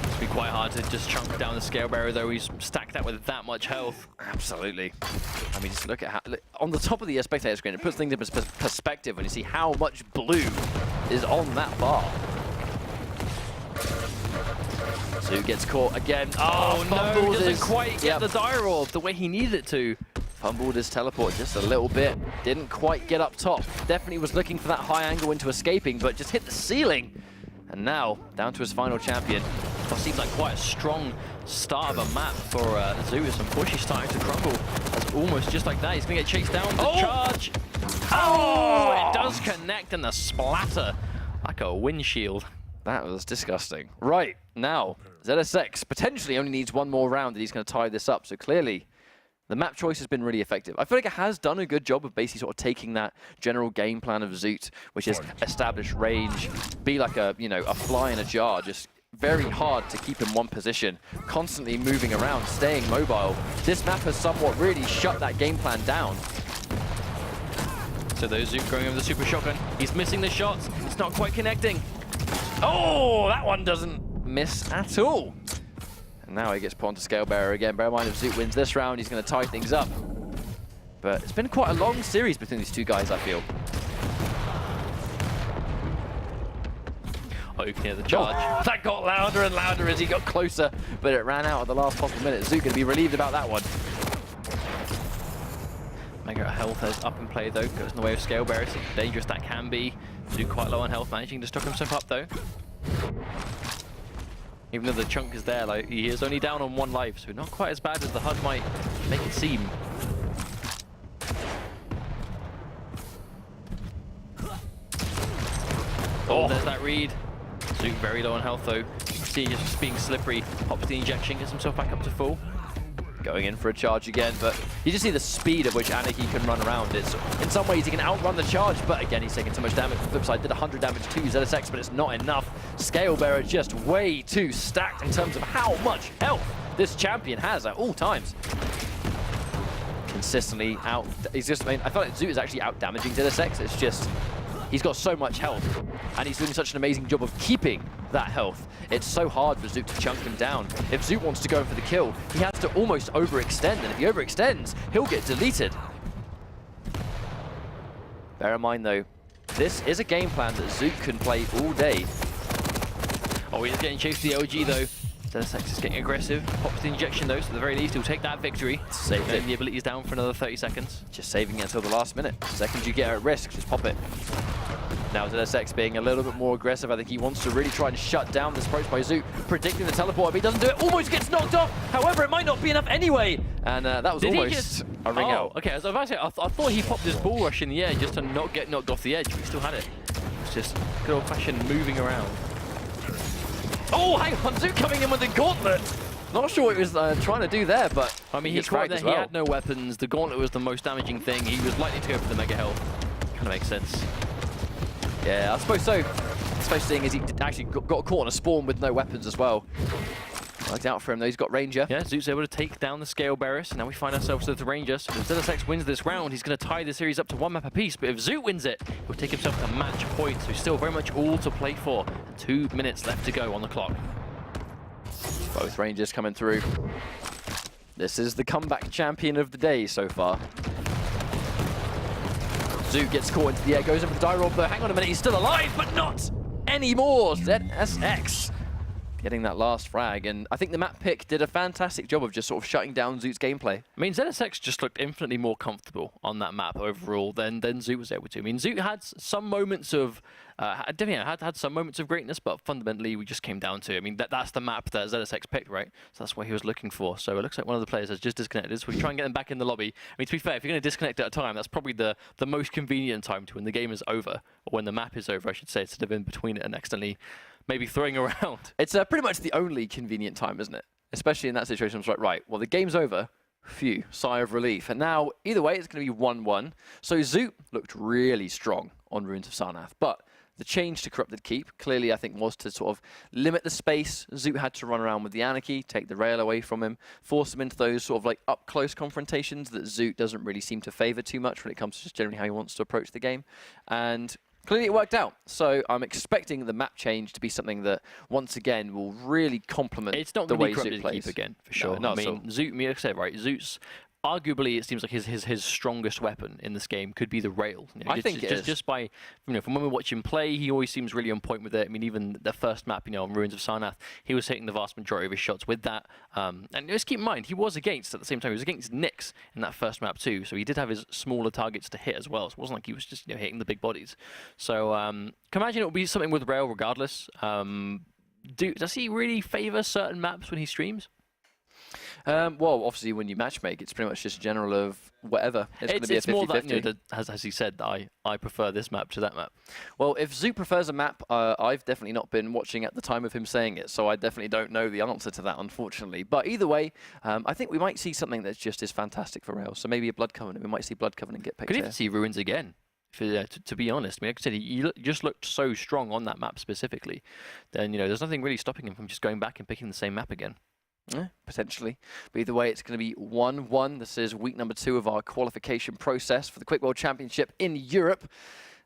S1: It's been quite hard to just chunk down the Scale Bearer, though. He's stacked that with that much health.
S2: Absolutely. I mean, just look at how... on the top of the spectator screen, it puts things in perspective when you see how much blue is on that bar. Zoot gets caught again.
S1: Oh no, doesn't quite get the Dire Orb the way he needed it to.
S2: Fumbled his teleport just a little bit. Didn't quite get up top. Definitely was looking for that high angle into escaping, but just hit the ceiling. And now, down to his final champion.
S1: Well, seems like quite a strong start of a map for Zoot. Some bushy starting to crumble. That's almost just like that. He's going to get chased down. The charge. Oh, it does connect, and the splatter like a windshield.
S2: That was disgusting. Right, now, ZSX potentially only needs one more round and he's going to tie this up. So clearly, the map choice has been really effective. I feel like it has done a good job of basically sort of taking that general game plan of Zoot, which is establish range, be like a, you know, a fly in a jar, just very hard to keep in one position, constantly moving around, staying mobile. This map has somewhat really shut that game plan down.
S1: So there's Zoot going over the super shotgun. He's missing the shots. It's not quite connecting.
S2: Oh, that one doesn't miss at all. And now he gets put onto Scale Bearer again. Bear in mind, if Zoot wins this round, he's going to tie things up. But it's been quite a long series between these two guys, I feel.
S1: Oh, you can hear the charge.
S2: Oh, that got louder and louder as he got closer, but it ran out at the last possible minute. Zoot going to be relieved about that one.
S1: Mega health is up in play, though. Goes in the way of Scale Bearer. See how dangerous that can be. Zoot quite low on health, managing to stock himself up, though. Even though the chunk is there, like, he is only down on 1 life, so not quite as bad as the HUD might make it seem. Oh, there's that read. Zoot very low on health, though. You can see he's just being slippery. Pops the injection, gets himself back up to full.
S2: Going in for a charge again, but you just see the speed at which Anarchy can run around. It's, in some ways, he can outrun the charge, but again, he's taking so much damage. The flip side did 100 damage to ZSX, but it's not enough. Scalebearer just way too stacked in terms of how much health this champion has at all times. Consistently out. He's just, I mean, I feel like Zoot is actually out damaging ZSX. It's just, he's got so much health, and he's doing such an amazing job of keeping that health. It's so hard for Zoot to chunk him down. If Zoot wants to go for the kill, he has to almost overextend, and if he overextends, he'll get deleted. Bear in mind, though, this is a game plan that Zoot can play all day.
S1: Oh, he's getting chased with the LG, though. ZSX is getting aggressive. Pops the injection, though, so at the very least, he'll take that victory.
S2: Save it.
S1: The ability's down for another 30 seconds.
S2: Just saving it until the last minute. The second you get at risk, just pop it. Now ZSX being a little bit more aggressive. I think he wants to really try and shut down this approach by Zoot, predicting the teleport. If he doesn't do it, almost gets knocked off. However, it might not be enough anyway. And that was almost a ring out.
S1: Okay, as I was about to say, I thought he popped his bull rush in the air just to not get knocked off the edge, but he still had it. It's just good old-fashioned moving around.
S2: Oh, hang on, Zoot coming in with the gauntlet. Not sure what he was trying to do there, but
S1: I mean, he caught there, he had no weapons. The gauntlet was the most damaging thing. He was likely to go for the mega health. Kind of makes sense.
S2: Yeah, I suppose so. I suppose seeing as he actually got caught on a spawn with no weapons as well. Worked out for him though, he's got Ranger.
S1: Yeah, Zoot's able to take down the Scalebearer, so now we find ourselves with the Ranger. So if ZSX wins this round, he's going to tie the series up to 1 map apiece, but if Zoot wins it, he'll take himself to match point, so still very much all to play for. And 2 minutes left to go on the clock.
S2: Both Rangers coming through. This is the comeback champion of the day so far. Zoot gets caught into the air, goes in for the die roll, but hang on a minute, he's still alive, but not anymore. ZSX getting that last frag, and I think the map pick did a fantastic job of just sort of shutting down Zoot's gameplay.
S1: I mean, ZSX just looked infinitely more comfortable on that map overall than Zoot was able to. I mean, Zoot had some moments of, definitely had some moments of greatness, but fundamentally we just came down to, I mean, that's the map that ZSX picked, right? So that's what he was looking for. So it looks like one of the players has just disconnected. So we try and get them back in the lobby. I mean, to be fair, if you're going to disconnect at a time, that's probably the most convenient time to when the game is over, or when the map is over, I should say, instead of in between it and accidentally maybe throwing around.
S2: It's pretty much the only convenient time, isn't it? Especially in that situation, it's like, right, well, the game's over. Phew, sigh of relief. And now, either way, it's going to be 1-1. So Zoot looked really strong on Ruins of Sarnath, but the change to Corrupted Keep, clearly, I think, was to sort of limit the space. Zoot had to run around with the Anarchy, take the rail away from him, force him into those sort of like up-close confrontations that Zoot doesn't really seem to favor too much when it comes to just generally how he wants to approach the game. And clearly it worked out, so I'm expecting the map change to be something that, once again, will really complement the way Zoot plays.
S1: Keep again, for sure.
S2: No,
S1: I mean, Zoot, like I said, right, Zoot's arguably, it seems like his strongest weapon in this game could be the rail. You know,
S2: I think it is.
S1: Just by, you know, from when we watch him play, he always seems really on point with it. I mean, even the first map, you know, on Ruins of Sarnath, he was hitting the vast majority of his shots with that. And just keep in mind, he was against, at the same time, he was against Nyx in that first map too. So he did have his smaller targets to hit as well. So it wasn't like he was just, you know, hitting the big bodies. So can imagine it will be something with rail regardless. Does he really favor certain maps when he streams?
S2: Well, obviously, when you matchmake, it's pretty much just general of whatever. It's going to be a 50-50.
S1: More that, you know, as he said, that I prefer this map to that map.
S2: Well, if Zoot prefers a map, I've definitely not been watching at the time of him saying it, so I definitely don't know the answer to that, unfortunately. But either way, I think we might see something that's just as fantastic for Rail. So maybe a Blood Covenant. We might see Blood Covenant get picked.
S1: Could even see Ruins again. To be honest, I mean, like I said, he just looked so strong on that map specifically. Then, you know, there's nothing really stopping him from just going back and picking the same map again.
S2: Yeah, potentially. But either way, it's going to be 1-1. This is week number 2 of our qualification process for the Quake World Championship in Europe.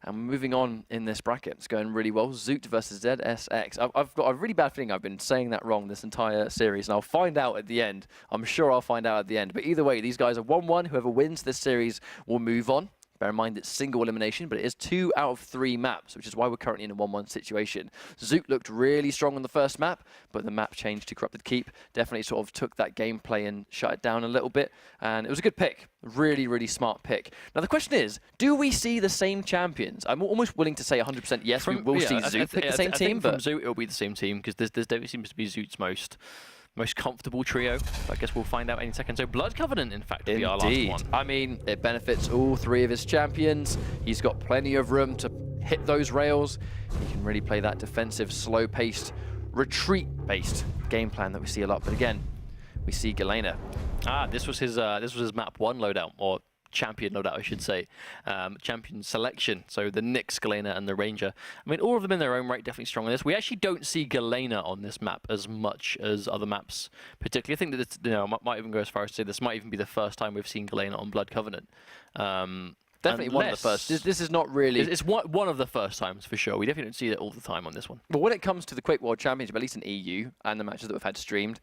S2: And moving on in this bracket, it's going really well. Zoot versus ZSX. I've got a really bad feeling I've been saying that wrong this entire series, and I'll find out at the end. I'm sure I'll find out at the end. But either way, these guys are 1-1. Whoever wins this series will move on. Bear in mind it's single elimination, but it is 2 out of 3 maps, which is why we're currently in a 1-1 situation. Zoot looked really strong on the first map, but the map change to Corrupted Keep definitely sort of took that gameplay and shut it down a little bit. And it was a good pick. Really, really smart pick. Now the question is, do we see the same champions? I'm almost willing to say 100% yes, we will see Zoot pick the same team.
S1: But from Zoot, it'll be the same team, because this definitely seems to be Zoot's most comfortable trio. I guess we'll find out any second. So Blood Covenant, in fact, will be our last one.
S2: I mean, it benefits all 3 of his champions. He's got plenty of room to hit those rails. He can really play that defensive, slow-paced, retreat-based game plan that we see a lot. But again, we see Galena.
S1: Ah, this was his map 1 loadout, or champion loadout, I should say. Champion selection. So the Nyx, Galena, and the Ranger. I mean, all of them in their own right definitely strong on this. We actually don't see Galena on this map as much as other maps, particularly. I think that it's, I might even go as far as to say this might even be the first time we've seen Galena on Blood Covenant.
S2: Definitely one of the first. This is not really...
S1: It's one of the first times, for sure. We definitely don't see it all the time on this one.
S2: But when it comes to the Quake World Championship, at least in EU, and the matches that we've had streamed,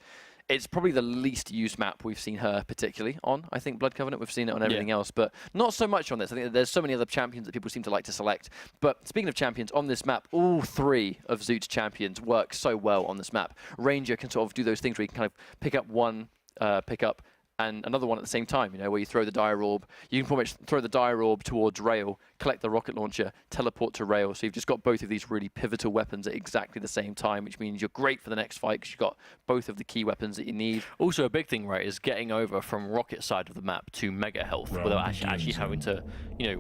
S2: it's probably the least used map we've seen her particularly on. I think Blood Covenant, we've seen it on everything else, but not so much on this. I think there's so many other champions that people seem to like to select. But speaking of champions, on this map, all 3 of Zoot's champions work so well on this map. Ranger can sort of do those things where you can kind of pick up one, and another one at the same time, where you throw the dire orb. You can pretty much throw the dire orb towards rail, collect the rocket launcher, teleport to rail. So you've just got both of these really pivotal weapons at exactly the same time, which means you're great for the next fight because you've got both of the key weapons that you need.
S1: Also, a big thing, right, is getting over from rocket side of the map to mega health without actually having to,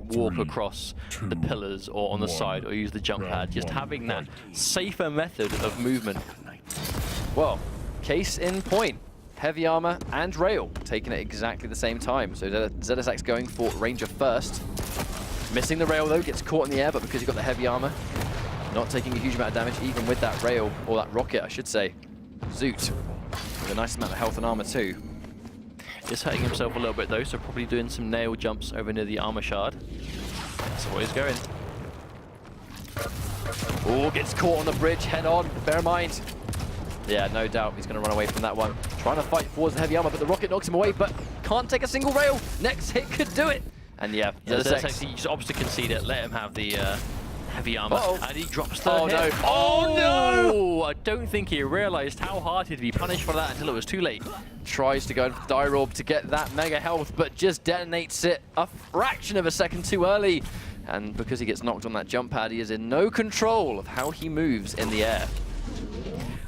S1: walk across the pillars or on the side or use the jump pad. Just having that safer method of movement.
S2: Well, case in point. Heavy armor and rail taken at exactly the same time. So ZSX going for Ranger first. Missing the rail though, gets caught in the air, but because you've got the heavy armor, not taking a huge amount of damage even with that rail, or that rocket I should say. Zoot with a nice amount of health and armor too.
S1: Just hurting himself a little bit though, so probably doing some nail jumps over near the armor shard. That's where he's going.
S2: Oh, gets caught on the bridge head on, bear in mind. Yeah, no doubt he's going to run away from that one. Trying to fight towards the heavy armor, but the rocket knocks him away, but can't take a single rail. Next hit could do it. And yeah,
S1: ZSX, he just opposite concede it, let him have the heavy armor. And he drops the hit.
S2: No.
S1: Oh no! I don't think he realized how hard he'd be punished for that until it was too late.
S2: Tries to go for dire orb to get that mega health, but just detonates it a fraction of a second too early. And because he gets knocked on that jump pad, he is in no control of how he moves in the air.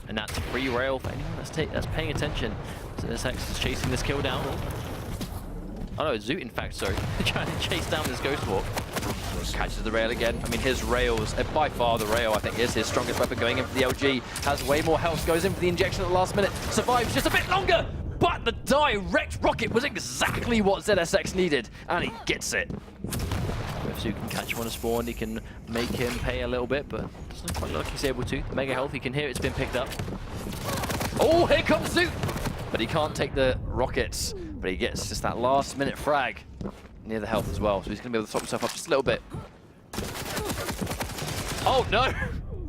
S1: And that's free rail for anyone that's paying attention. So ZSX is chasing this kill down. Oh no, Zoot in fact, sorry. Trying to chase down this ghost walk.
S2: Catches the rail again. I mean, his rails, by far the rail, I think, is his strongest weapon going in for the LG. Has way more health, goes in for the injection at the last minute. Survives just a bit longer, but the direct rocket was exactly what ZSX needed, and he gets it.
S1: If Zoot can catch him on a spawn, he can make him pay a little bit, but doesn't quite look like he's able to. Mega health, he can hear it's been picked up.
S2: Oh, here comes Zoot! But he can't take the rockets, but he gets just that last minute frag near the health as well, so he's going to be able to top himself up just a little bit. Oh, no!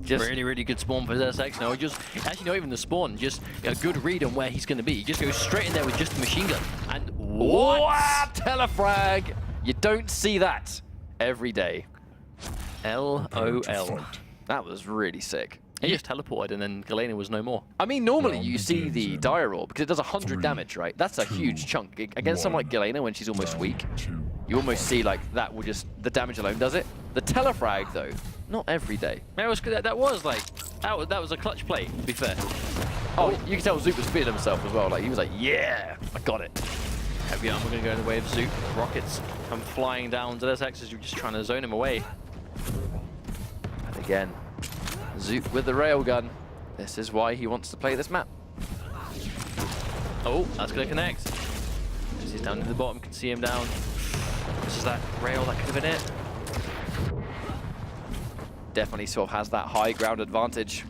S1: Just really, really good spawn for ZSX. No, just actually not even the spawn, just a good read on where he's going to be. He just goes straight in there with just a machine gun. And what?
S2: Wow, telefrag! You don't see that every day.
S1: LOL.
S2: That was really sick.
S1: He just teleported and then Galena was no more.
S2: I mean, normally you see the dire orb because it does 100 damage, right? That's a huge chunk. Against someone like Galena when she's almost weak, you almost see like that will just, the damage alone does it. The telefrag though, not every day.
S1: That was a clutch play, to be fair.
S2: Oh, you can tell Zoot was feeling himself as well. Like he was like, yeah, I got it.
S1: Heavy armor going to go in the way of Zoot. Rockets come flying down. ZSX is just trying to zone him away.
S2: And again, Zoot with the railgun. This is why he wants to play this map.
S1: Oh, that's going to connect. He's down in the bottom, can see him down. This is that rail, that could have been it.
S2: Definitely sort of has that high ground advantage.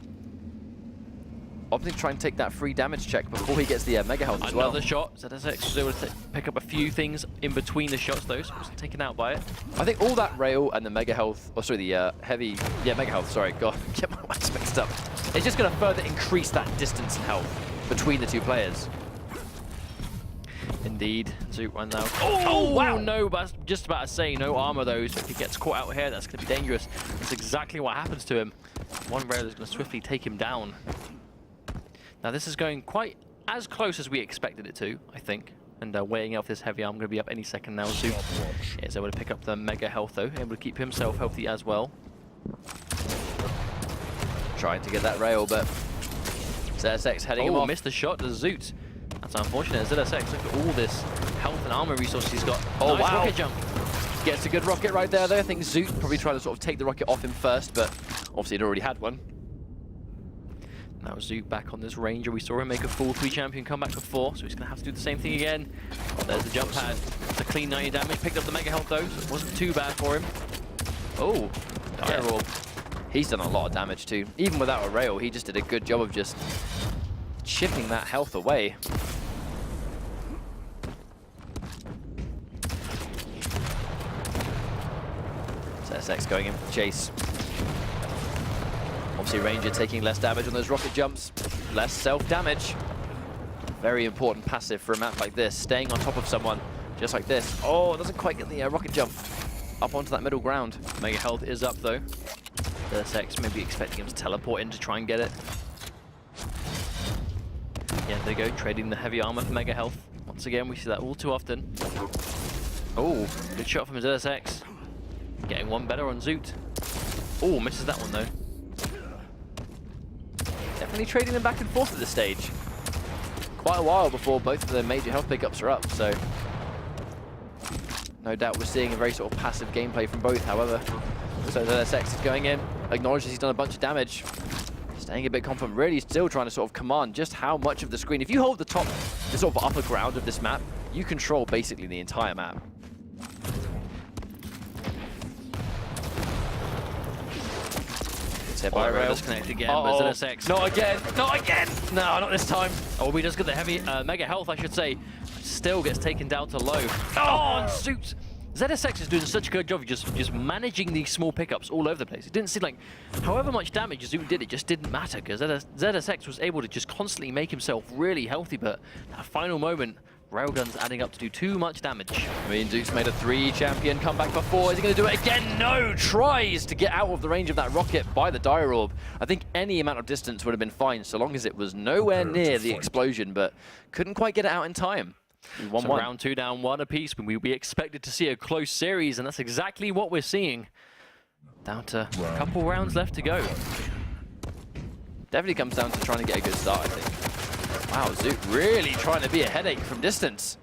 S2: Opting to try and take that free damage check before he gets the mega health as well.
S1: Another shot. ZSX was able to pick up a few things in between the shots though, so he wasn't taken out by it.
S2: I think all that rail and the mega health, or sorry, the mega health, sorry, God, get my words mixed up. It's just going to further increase that distance and health between the two players.
S1: Indeed, Zoot runs out.
S2: Oh, wow!
S1: No, but I was just about to say, no armor though, so if he gets caught out here, that's going to be dangerous. That's exactly what happens to him. One rail is going to swiftly take him down. Now this is going quite as close as we expected it to, I think. And weighing out this heavy arm, going to be up any second now. Zoot is able to pick up the mega health though, able to keep himself healthy as well.
S2: Trying to get that rail, but ZSX heading him off.
S1: Missed the shot to Zoot. That's unfortunate. ZSX, look at all this health and armor resources he's got.
S2: Oh,
S1: nice
S2: wow.
S1: rocket jump.
S2: Gets a good rocket right there though. I think Zoot probably trying to sort of take the rocket off him first, but obviously he'd already had one.
S1: Now Zoot back on this Ranger. We saw him make a full 3 champion comeback before, so he's going to have to do the same thing again. Oh, there's the jump pad. It's a clean 90 damage. Picked up the mega health though, so it wasn't too bad for him. Oh, Dire Orb.
S2: He's done a lot of damage too. Even without a rail, he just did a good job of just chipping that health away. ZSX going in for the chase. Obviously Ranger taking less damage on those rocket jumps, less self-damage. Very important passive for a map like this, staying on top of someone just like this. Oh, it doesn't quite get the rocket jump up onto that middle ground.
S1: Mega health is up though. ZSX maybe expecting him to teleport in to try and get it. Yeah, there you go, trading the heavy armor for mega health. Once again, we see that all too often. Oh, good shot from ZSX. Getting one better on Zoot. Oh, misses that one though.
S2: Definitely trading them back and forth at this stage. Quite a while before both of their major health pickups are up, so no doubt we're seeing a very sort of passive gameplay from both, however. So ZSX is going in, acknowledges he's done a bunch of damage. Staying a bit confident, really still trying to sort of command just how much of the screen. If you hold the top, the sort of upper ground of this map, you control basically the entire map.
S1: By rail disconnect again, but ZSX.
S2: Not again! Not again! No, not this time.
S1: Oh, he does get the heavy mega health, I should say. Still gets taken down to low. Oh, and Zoot! ZSX is doing such a good job of just managing these small pickups all over the place. It didn't seem like, however much damage Zoot did, it just didn't matter because ZSX was able to just constantly make himself really healthy, but that final moment, railguns adding up to do too much damage.
S2: I mean, Zoot's made a 3 champion comeback before. Is he going to do it again? No! Tries to get out of the range of that rocket by the Dire Orb. I think any amount of distance would have been fine so long as it was nowhere near the explosion, but couldn't quite get it out in time.
S1: So round 2 down 1 apiece. We expected to see a close series, and that's exactly what we're seeing. Down to a couple rounds left to go.
S2: Definitely comes down to trying to get a good start, I think. Wow, Zoot really trying to be a headache from distance.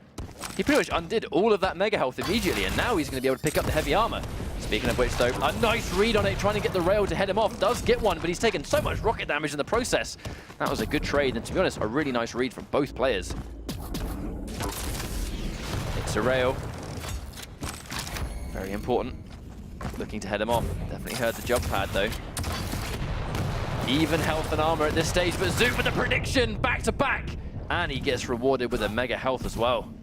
S2: He pretty much undid all of that mega health immediately, and now he's going to be able to pick up the heavy armor. Speaking of which, though, a nice read on it, trying to get the rail to head him off. Does get one, but he's taken so much rocket damage in the process. That was a good trade, and to be honest, a really nice read from both players. It's a rail. Very important. Looking to head him off. Definitely heard the jump pad, though. Even health and armor at this stage, but Zoot with the prediction, back to back. And he gets rewarded with a mega health as well.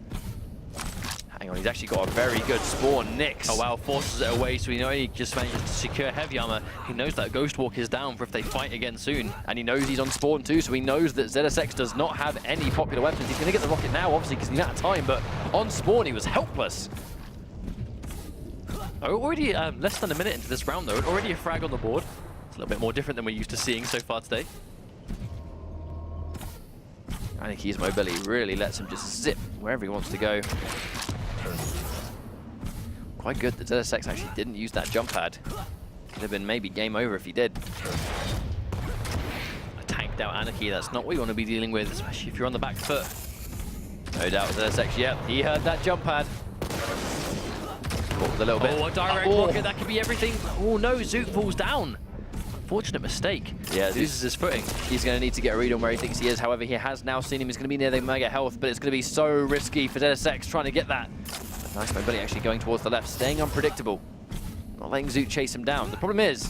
S2: Hang on, he's actually got a very good spawn, Nyx.
S1: Oh wow, forces it away, so he not only just manages to secure heavy armor, he knows that Ghost Walk is down for if they fight again soon.
S2: And he knows he's on spawn too, so he knows that ZSX does not have any popular weapons. He's going to get the rocket now, obviously, because he's out of time, but on spawn he was helpless.
S1: Already less than a minute into this round though, already a frag on the board. It's a little bit more different than we're used to seeing so far today.
S2: I think his mobility really lets him just zip wherever he wants to go. Quite good that ZSX actually didn't use that jump pad. Could have been maybe game over if he did.
S1: A tanked out Anarchy, that's not what you want to be dealing with, especially if you're on the back foot.
S2: No doubt ZSX, yep, he heard that jump pad. Caught a little bit.
S1: Oh, a direct rocket, that could be everything. Oh no, Zoot falls down. Unfortunate mistake.
S2: Yeah,
S1: loses his footing.
S2: He's going to need to get a read on where he thinks he is. However, he has now seen him. He's going to be near the mega health, but it's going to be so risky for ZSX trying to get that. Nice mobility actually going towards the left, staying unpredictable. Not letting Zoot chase him down. The problem is,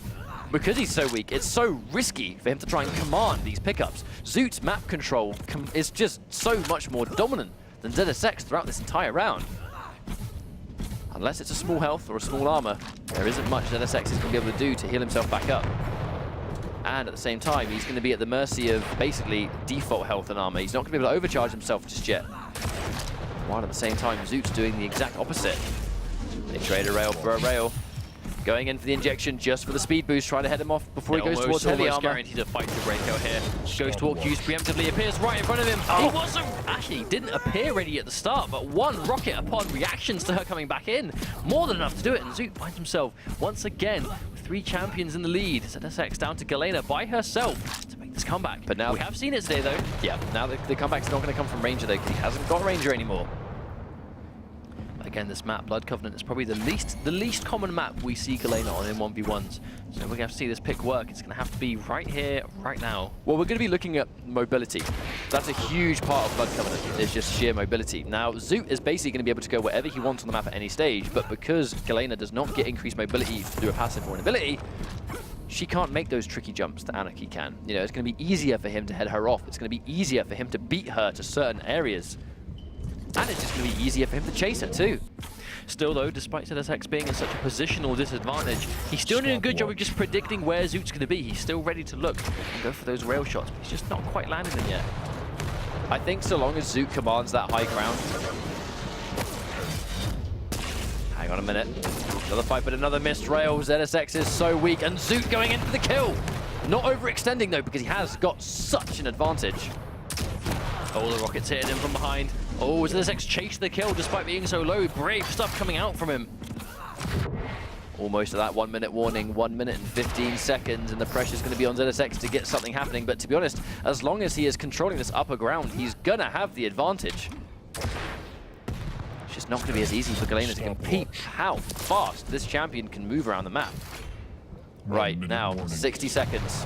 S2: because he's so weak, it's so risky for him to try and command these pickups. Zoot's map control is just so much more dominant than ZSX throughout this entire round. Unless it's a small health or a small armor, there isn't much ZSX is going to be able to do to heal himself back up. And at the same time, he's going to be at the mercy of basically default health and armor. He's not going to be able to overcharge himself just yet. While at the same time, Zoot's doing the exact opposite. They trade a rail for a rail. Going in for the injection just for the speed boost, trying to head him off before he goes towards heavy armor.
S1: Guaranteed to fight the breakout here. Ghost Walk used preemptively, appears right in front of him.
S2: Oh.
S1: He wasn't, actually didn't appear ready at the start, but one rocket upon reactions to her coming back in. More than enough to do it, and Zoot finds himself once again with 3 champions in the lead. ZSX down to Galena by herself to make this comeback.
S2: But now
S1: we have seen it today though.
S2: Yeah, now the comeback's not going to come from Ranger though, because he hasn't got Ranger anymore.
S1: Again, this map, Blood Covenant, is probably the least common map we see Galena on in 1v1s. So we're going to have to see this pick work. It's going to have to be right here, right now.
S2: Well, we're going to be looking at mobility. That's a huge part of Blood Covenant, is just sheer mobility. Now, Zoot is basically going to be able to go wherever he wants on the map at any stage, but because Galena does not get increased mobility through a passive or an ability, she can't make those tricky jumps that Anarchy can. You know, it's going to be easier for him to head her off. It's going to be easier for him to beat her to certain areas. And it's just going to be easier for him to chase her too.
S1: Still though, despite ZSX being in such a positional disadvantage, he's still doing a good job of just predicting where Zoot's going to be. He's still ready to look and go for those rail shots, but he's just not quite landing them yet.
S2: I think so long as Zoot commands that high ground. Hang on a minute. Another fight, but another missed rail. ZSX is so weak, and Zoot going in for the kill. Not overextending though, because he has got such an advantage.
S1: Oh, the rockets hitting him from behind. Oh, ZSX chased the kill despite being so low. Brave stuff coming out from him.
S2: Almost at that 1 minute warning, 1 minute and 15 seconds, and the pressure's going to be on ZSX to get something happening. But to be honest, as long as he is controlling this upper ground, he's going to have the advantage. It's just not going to be as easy for Galena to compete how fast this champion can move around the map. Right, now, 60 seconds.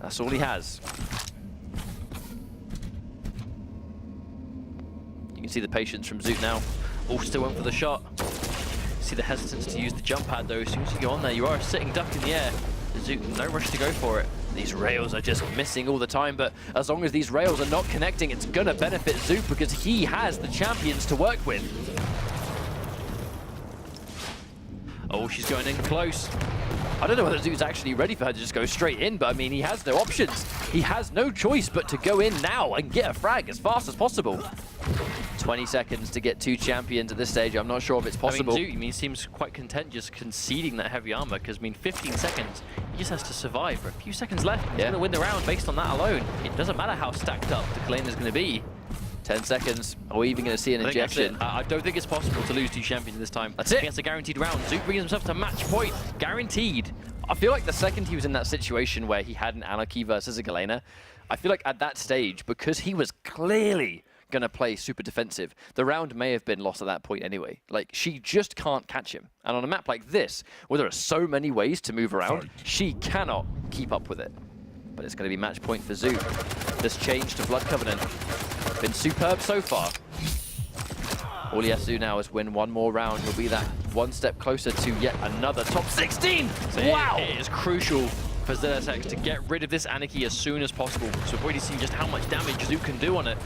S2: That's all he has. You can see the patience from Zoot now.
S1: Oh, still went for the shot. See the hesitance to use the jump pad though. As soon as you go on there, you are a sitting duck in the air. Zoot, no rush to go for it. These rails are just missing all the time, but as long as these rails are not connecting, it's gonna benefit Zoot because he has the champions to work with. Oh, she's going in close.
S2: I don't know whether Zoot's actually ready for her to just go straight in, but I mean, he has no options. He has no choice but to go in now and get a frag as fast as possible. 20 seconds to get 2 champions at this stage. I'm not sure if it's possible.
S1: I mean, Zoot, seems quite content just conceding that heavy armor because, 15 seconds, he just has to survive for a few seconds left. He's going to win the round based on that alone. It doesn't matter how stacked up the Galena's going to be.
S2: 10 seconds. Are we even going to see an injection?
S1: I don't think it's possible to lose 2 champions this time.
S2: That's it.
S1: He has a guaranteed round. Zoot brings himself to match point. Guaranteed.
S2: I feel like the second he was in that situation where he had an Anarchy versus a Galena, I feel like at that stage, because he was clearly going to play super defensive, the round may have been lost at that point anyway. Like, she just can't catch him. And on a map like this, where there are so many ways to move around, she cannot keep up with it. But it's going to be match point for Zoot. This change to Blood Covenant been superb so far. All he has to do now is win one more round. He'll be that one step closer to yet another top 16.
S1: So
S2: wow!
S1: It is crucial for ZSX to get rid of this Anarchy as soon as possible. So we've already seen just how much damage Zoot can do on it.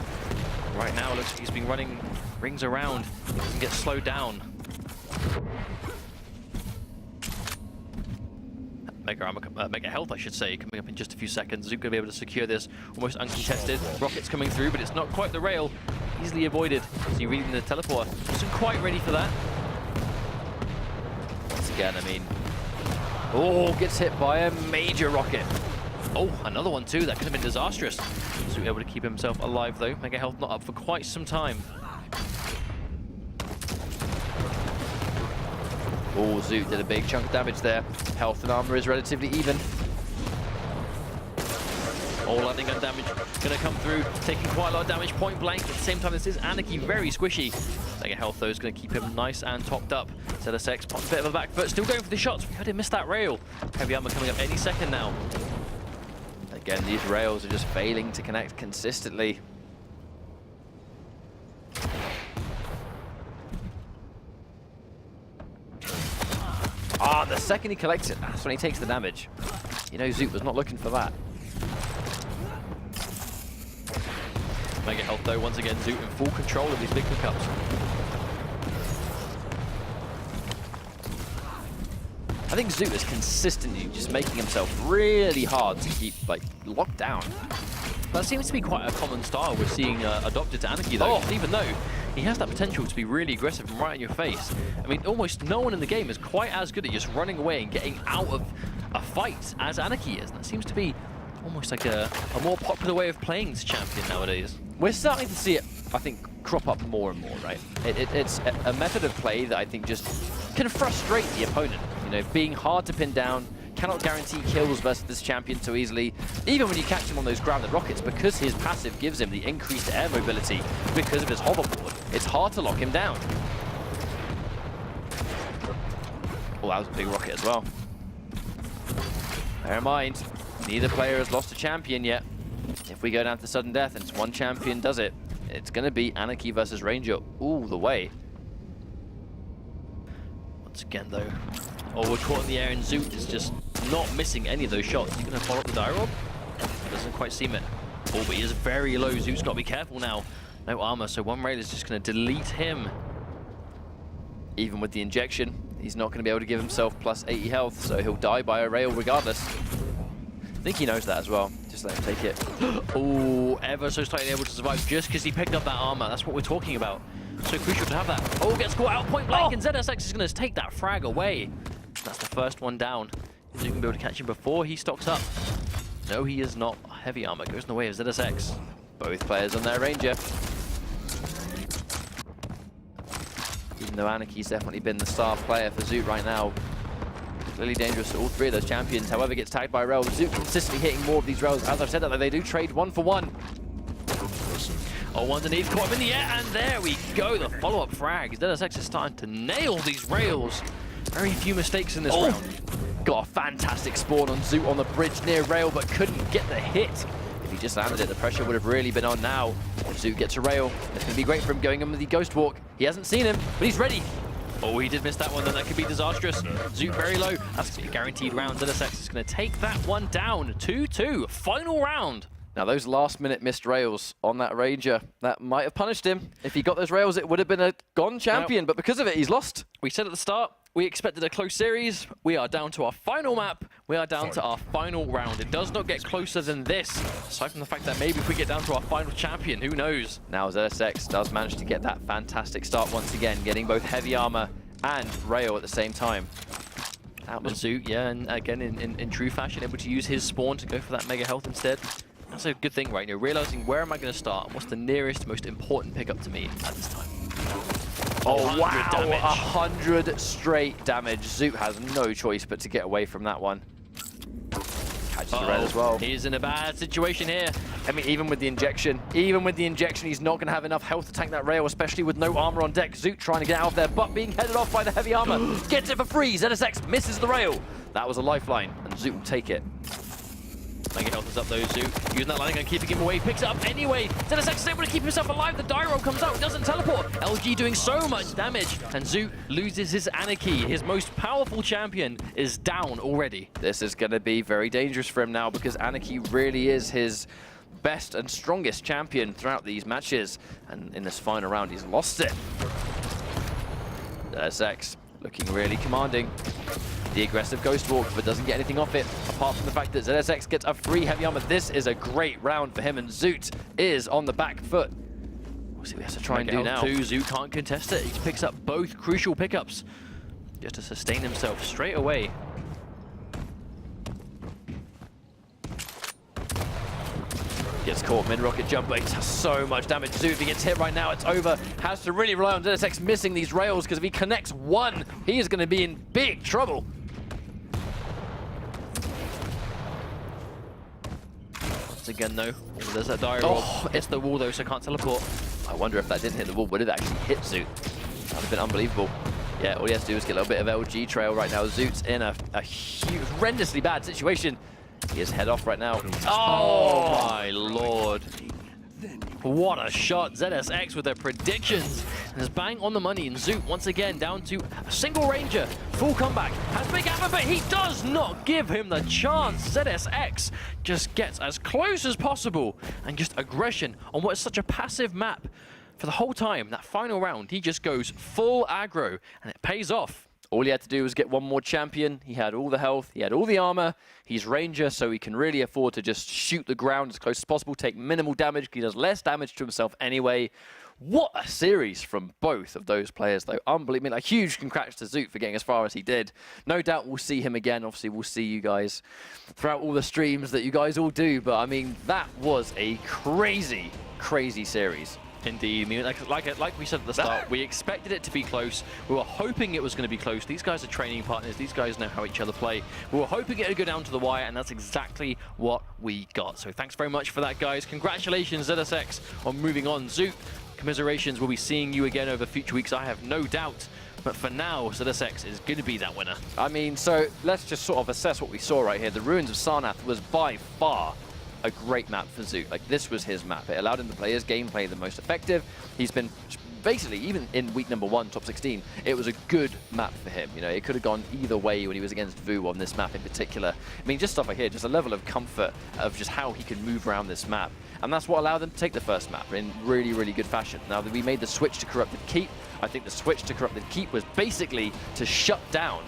S1: Right now, it looks like he's been running rings around and get slowed down. Mega health, I should say, coming up in just a few seconds. Zoot going to be able to secure this almost uncontested. Rockets coming through, but it's not quite the rail. Easily avoided. So you're reading the teleport. Wasn't quite ready for that.
S2: Once again, I mean, oh, gets hit by a major rocket.
S1: Oh, another one too. That could have been disastrous. So able to keep himself alive though. Mega health not up for quite some time.
S2: Oh, Zoot did a big chunk of damage there. Health and armor is relatively even.
S1: All lightning gun damage gonna come through, taking quite a lot of damage point blank. At the same time, this is Anarchy, very squishy. Mega health though is gonna keep him nice and topped up. ZSX pops a bit of a back foot, still going for the shots. We had him miss that rail. Heavy armor coming up any second now.
S2: Again, these rails are just failing to connect consistently. Ah, the second he collects it, that's when he takes the damage. You know, Zoot was not looking for that.
S1: Mega health though, once again, Zoot in full control of these big pickups.
S2: I think Zoot is consistently just making himself really hard to keep, like, locked down.
S1: That seems to be quite a common style we're seeing adopted to Anarchy though, even though he has that potential to be really aggressive and right in your face. I mean, almost no one in the game is quite as good at just running away and getting out of a fight as Anarchy is. And that seems to be almost like a more popular way of playing this champion nowadays.
S2: We're starting to see it, I think, crop up more and more, right? It's a method of play that I think just can frustrate the opponent. You know, being hard to pin down, cannot guarantee kills versus this champion so easily. Even when you catch him on those grounded rockets, because his passive gives him the increased air mobility because of his hoverboard, it's hard to lock him down. Oh, that was a big rocket as well. Bear in mind, neither player has lost a champion yet. If we go down to sudden death and one champion does it, it's going to be Anarchy versus Ranger all the way.
S1: Once again, though, we're caught in the air, and zoot is just not missing any of those shots. He's going to follow up the die rob. Doesn't quite seem it. Oh, but he is very low. Zoot's got to be careful now. No armor, so one rail is just going to delete him.
S2: Even with the injection, he's not going to be able to give himself plus 80 health, so he'll die by a rail regardless. I think he knows that as well. Just let him take it.
S1: Oh, ever so slightly able to survive just because he picked up that armor. That's what we're talking about. So crucial to have that. Oh, gets caught out point blank, and ZSX is going to take that frag away. That's the first one down. Is he going to be able to catch him before he stocks up? No, he is not. Heavy armor goes in the way of ZSX.
S2: Both players on their Ranger. Even though Anarchy's definitely been the star player for Zoot right now. Clearly dangerous to all three of those champions. However, gets tagged by a rail. Zoot consistently hitting more of these rails. As I've said, that they do trade 1 for 1.
S1: Oh, underneath, caught him in the air, and there we go. The follow-up frag. ZSX is starting to nail these rails. Very few mistakes in this round.
S2: Got a fantastic spawn on Zoot on the bridge near rail, but couldn't get the hit. If he just landed it, the pressure would have really been on now. If Zoot gets a rail, it's going to be great for him going in with the Ghost Walk. He hasn't seen him, but he's ready.
S1: Oh, he did miss that one, then that could be disastrous. Zoot very low. That's going to be a guaranteed round. ZSX is going to take that one down. 2-2, final round.
S2: Now, those last-minute missed rails on that Ranger, that might have punished him. If he got those rails, it would have been a gone champion, but because of it, he's lost.
S1: We said at the start, we expected a close series. We are down to our final map. We are down to our final round. It does not get closer than this, aside from the fact that maybe if we get down to our final champion, who knows?
S2: Now, ZSX does manage to get that fantastic start once again, getting both heavy armor and rail at the same time.
S1: That was Zoot, yeah, and again, in true fashion, able to use his spawn to go for that mega health instead. That's a good thing, right? You know, realizing where am I going to start and what's the nearest, most important pickup to me at this time.
S2: Oh, wow, damage. 100 straight damage. Zoot has no choice but to get away from that one. Catches the red as well.
S1: He's in a bad situation here.
S2: I mean, even with the injection, he's not going to have enough health to tank that rail, especially with no armor on deck. Zoot trying to get out of there, but being headed off by the heavy armor. Gets it for free. ZSX misses the rail. That was a lifeline, and Zoot will take it.
S1: Mega health is up though, Zoot. Using that line gun, keeping him away. Picks it up anyway. ZSX is able to keep himself alive. The die roll comes out. Doesn't teleport. LG doing so much damage. And Zoot loses his Anarchy. His most powerful champion is down already.
S2: This is going to be very dangerous for him now because Anarchy really is his best and strongest champion throughout these matches. And in this final round, he's lost it. ZSX looking really commanding. The aggressive Ghost Walk, but doesn't get anything off it, apart from the fact that ZSX gets a free heavy armor. This is a great round for him, and Zoot is on the back foot. We'll see what he has to try and do now.
S1: Zoot can't contest it. He picks up both crucial pickups just to sustain himself straight away.
S2: Gets caught mid-rocket jump, but he does so much damage. Zoot, if he gets hit right now, it's over. Has to really rely on ZSX missing these rails, because if he connects one, he is going to be in big trouble.
S1: Once again, though, there's that die roll. It's the wall, though, so can't teleport.
S2: I wonder if that didn't hit the wall, would it actually hit Zoot? That would have been unbelievable. Yeah, all he has to do is get a little bit of LG trail right now. Zoot's in a huge, horrendously bad situation. He is head off right now.
S1: Oh my lord. What a shot. ZSX with their predictions. And is bang on the money. And Zoot once again down to a single Ranger. Full comeback. Has big ammo, but he does not give him the chance. ZSX just gets as close as possible. And just aggression on what is such a passive map. For the whole time, that final round, he just goes full aggro. And it pays off.
S2: All he had to do was get one more champion. He had all the health, he had all the armor. He's Ranger, so he can really afford to just shoot the ground as close as possible, take minimal damage, because he does less damage to himself anyway. What a series from both of those players, though. Unbelievable. A huge congrats to Zoot for getting as far as he did. No doubt we'll see him again. Obviously, we'll see you guys throughout all the streams that you guys all do. But, I mean, that was a crazy, crazy series.
S1: Indeed. I mean, like we said at the start, we expected it to be close. We were hoping it was going to be close. These guys are training partners. These guys know how each other play. We were hoping it would go down to the wire, and that's exactly what we got. So thanks very much for that, guys. Congratulations, ZSX, on moving on. Zoot, commiserations, we'll be seeing you again over future weeks, I have no doubt. But for now, ZSX is going to be that winner.
S2: I mean, so let's just sort of assess what we saw right here. The Ruins of Sarnath was by far a great map for Zoot. Like, this was his map. It allowed him to play his gameplay the most effective. He's been basically, even in week number 1, top 16, it was a good map for him. You know, it could have gone either way when he was against Vu on this map in particular. I mean, just stuff like here, just a level of comfort of just how he can move around this map. And that's what allowed them to take the first map in really, really good fashion. Now that we made the switch to Corrupted Keep, I think the switch to Corrupted Keep was basically to shut down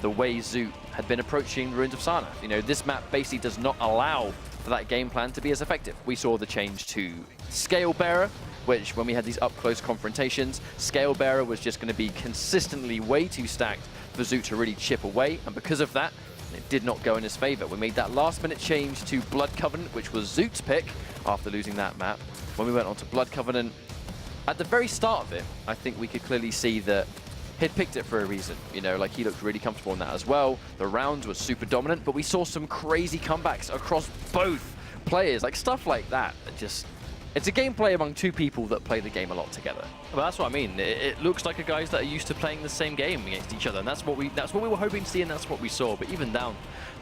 S2: the way Zoot had been approaching Ruins of Sarnath. You know, this map basically does not allow for that game plan to be as effective. We saw the change to Scale Bearer, which when we had these up-close confrontations, Scale Bearer was just going to be consistently way too stacked for Zoot to really chip away, and because of that, it did not go in his favor. We made that last-minute change to Blood Covenant, which was Zoot's pick after losing that map. When we went on to Blood Covenant, at the very start of it, I think we could clearly see that he'd picked it for a reason. You know, like, he looked really comfortable in that as well. The rounds were super dominant, but we saw some crazy comebacks across both players, like stuff like that. It's a gameplay among two people that play the game a lot together.
S1: Well, that's what I mean. It looks like a guys that are used to playing the same game against each other, and that's what we were hoping to see, and that's what we saw. But even down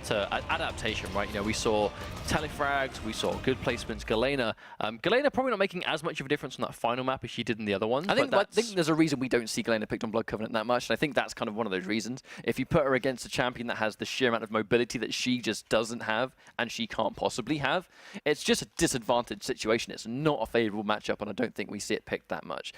S1: to adaptation, right? You know, we saw telefrags, we saw good placements. Galena probably not making as much of a difference on that final map as she did in the other ones.
S2: I think there's a reason we don't see Galena picked on Blood Covenant that much, and I think that's kind of one of those reasons. If you put her against a champion that has the sheer amount of mobility that she just doesn't have, and she can't possibly have, it's just a disadvantaged situation. It's not a favorable matchup, and I don't think we see it picked that much.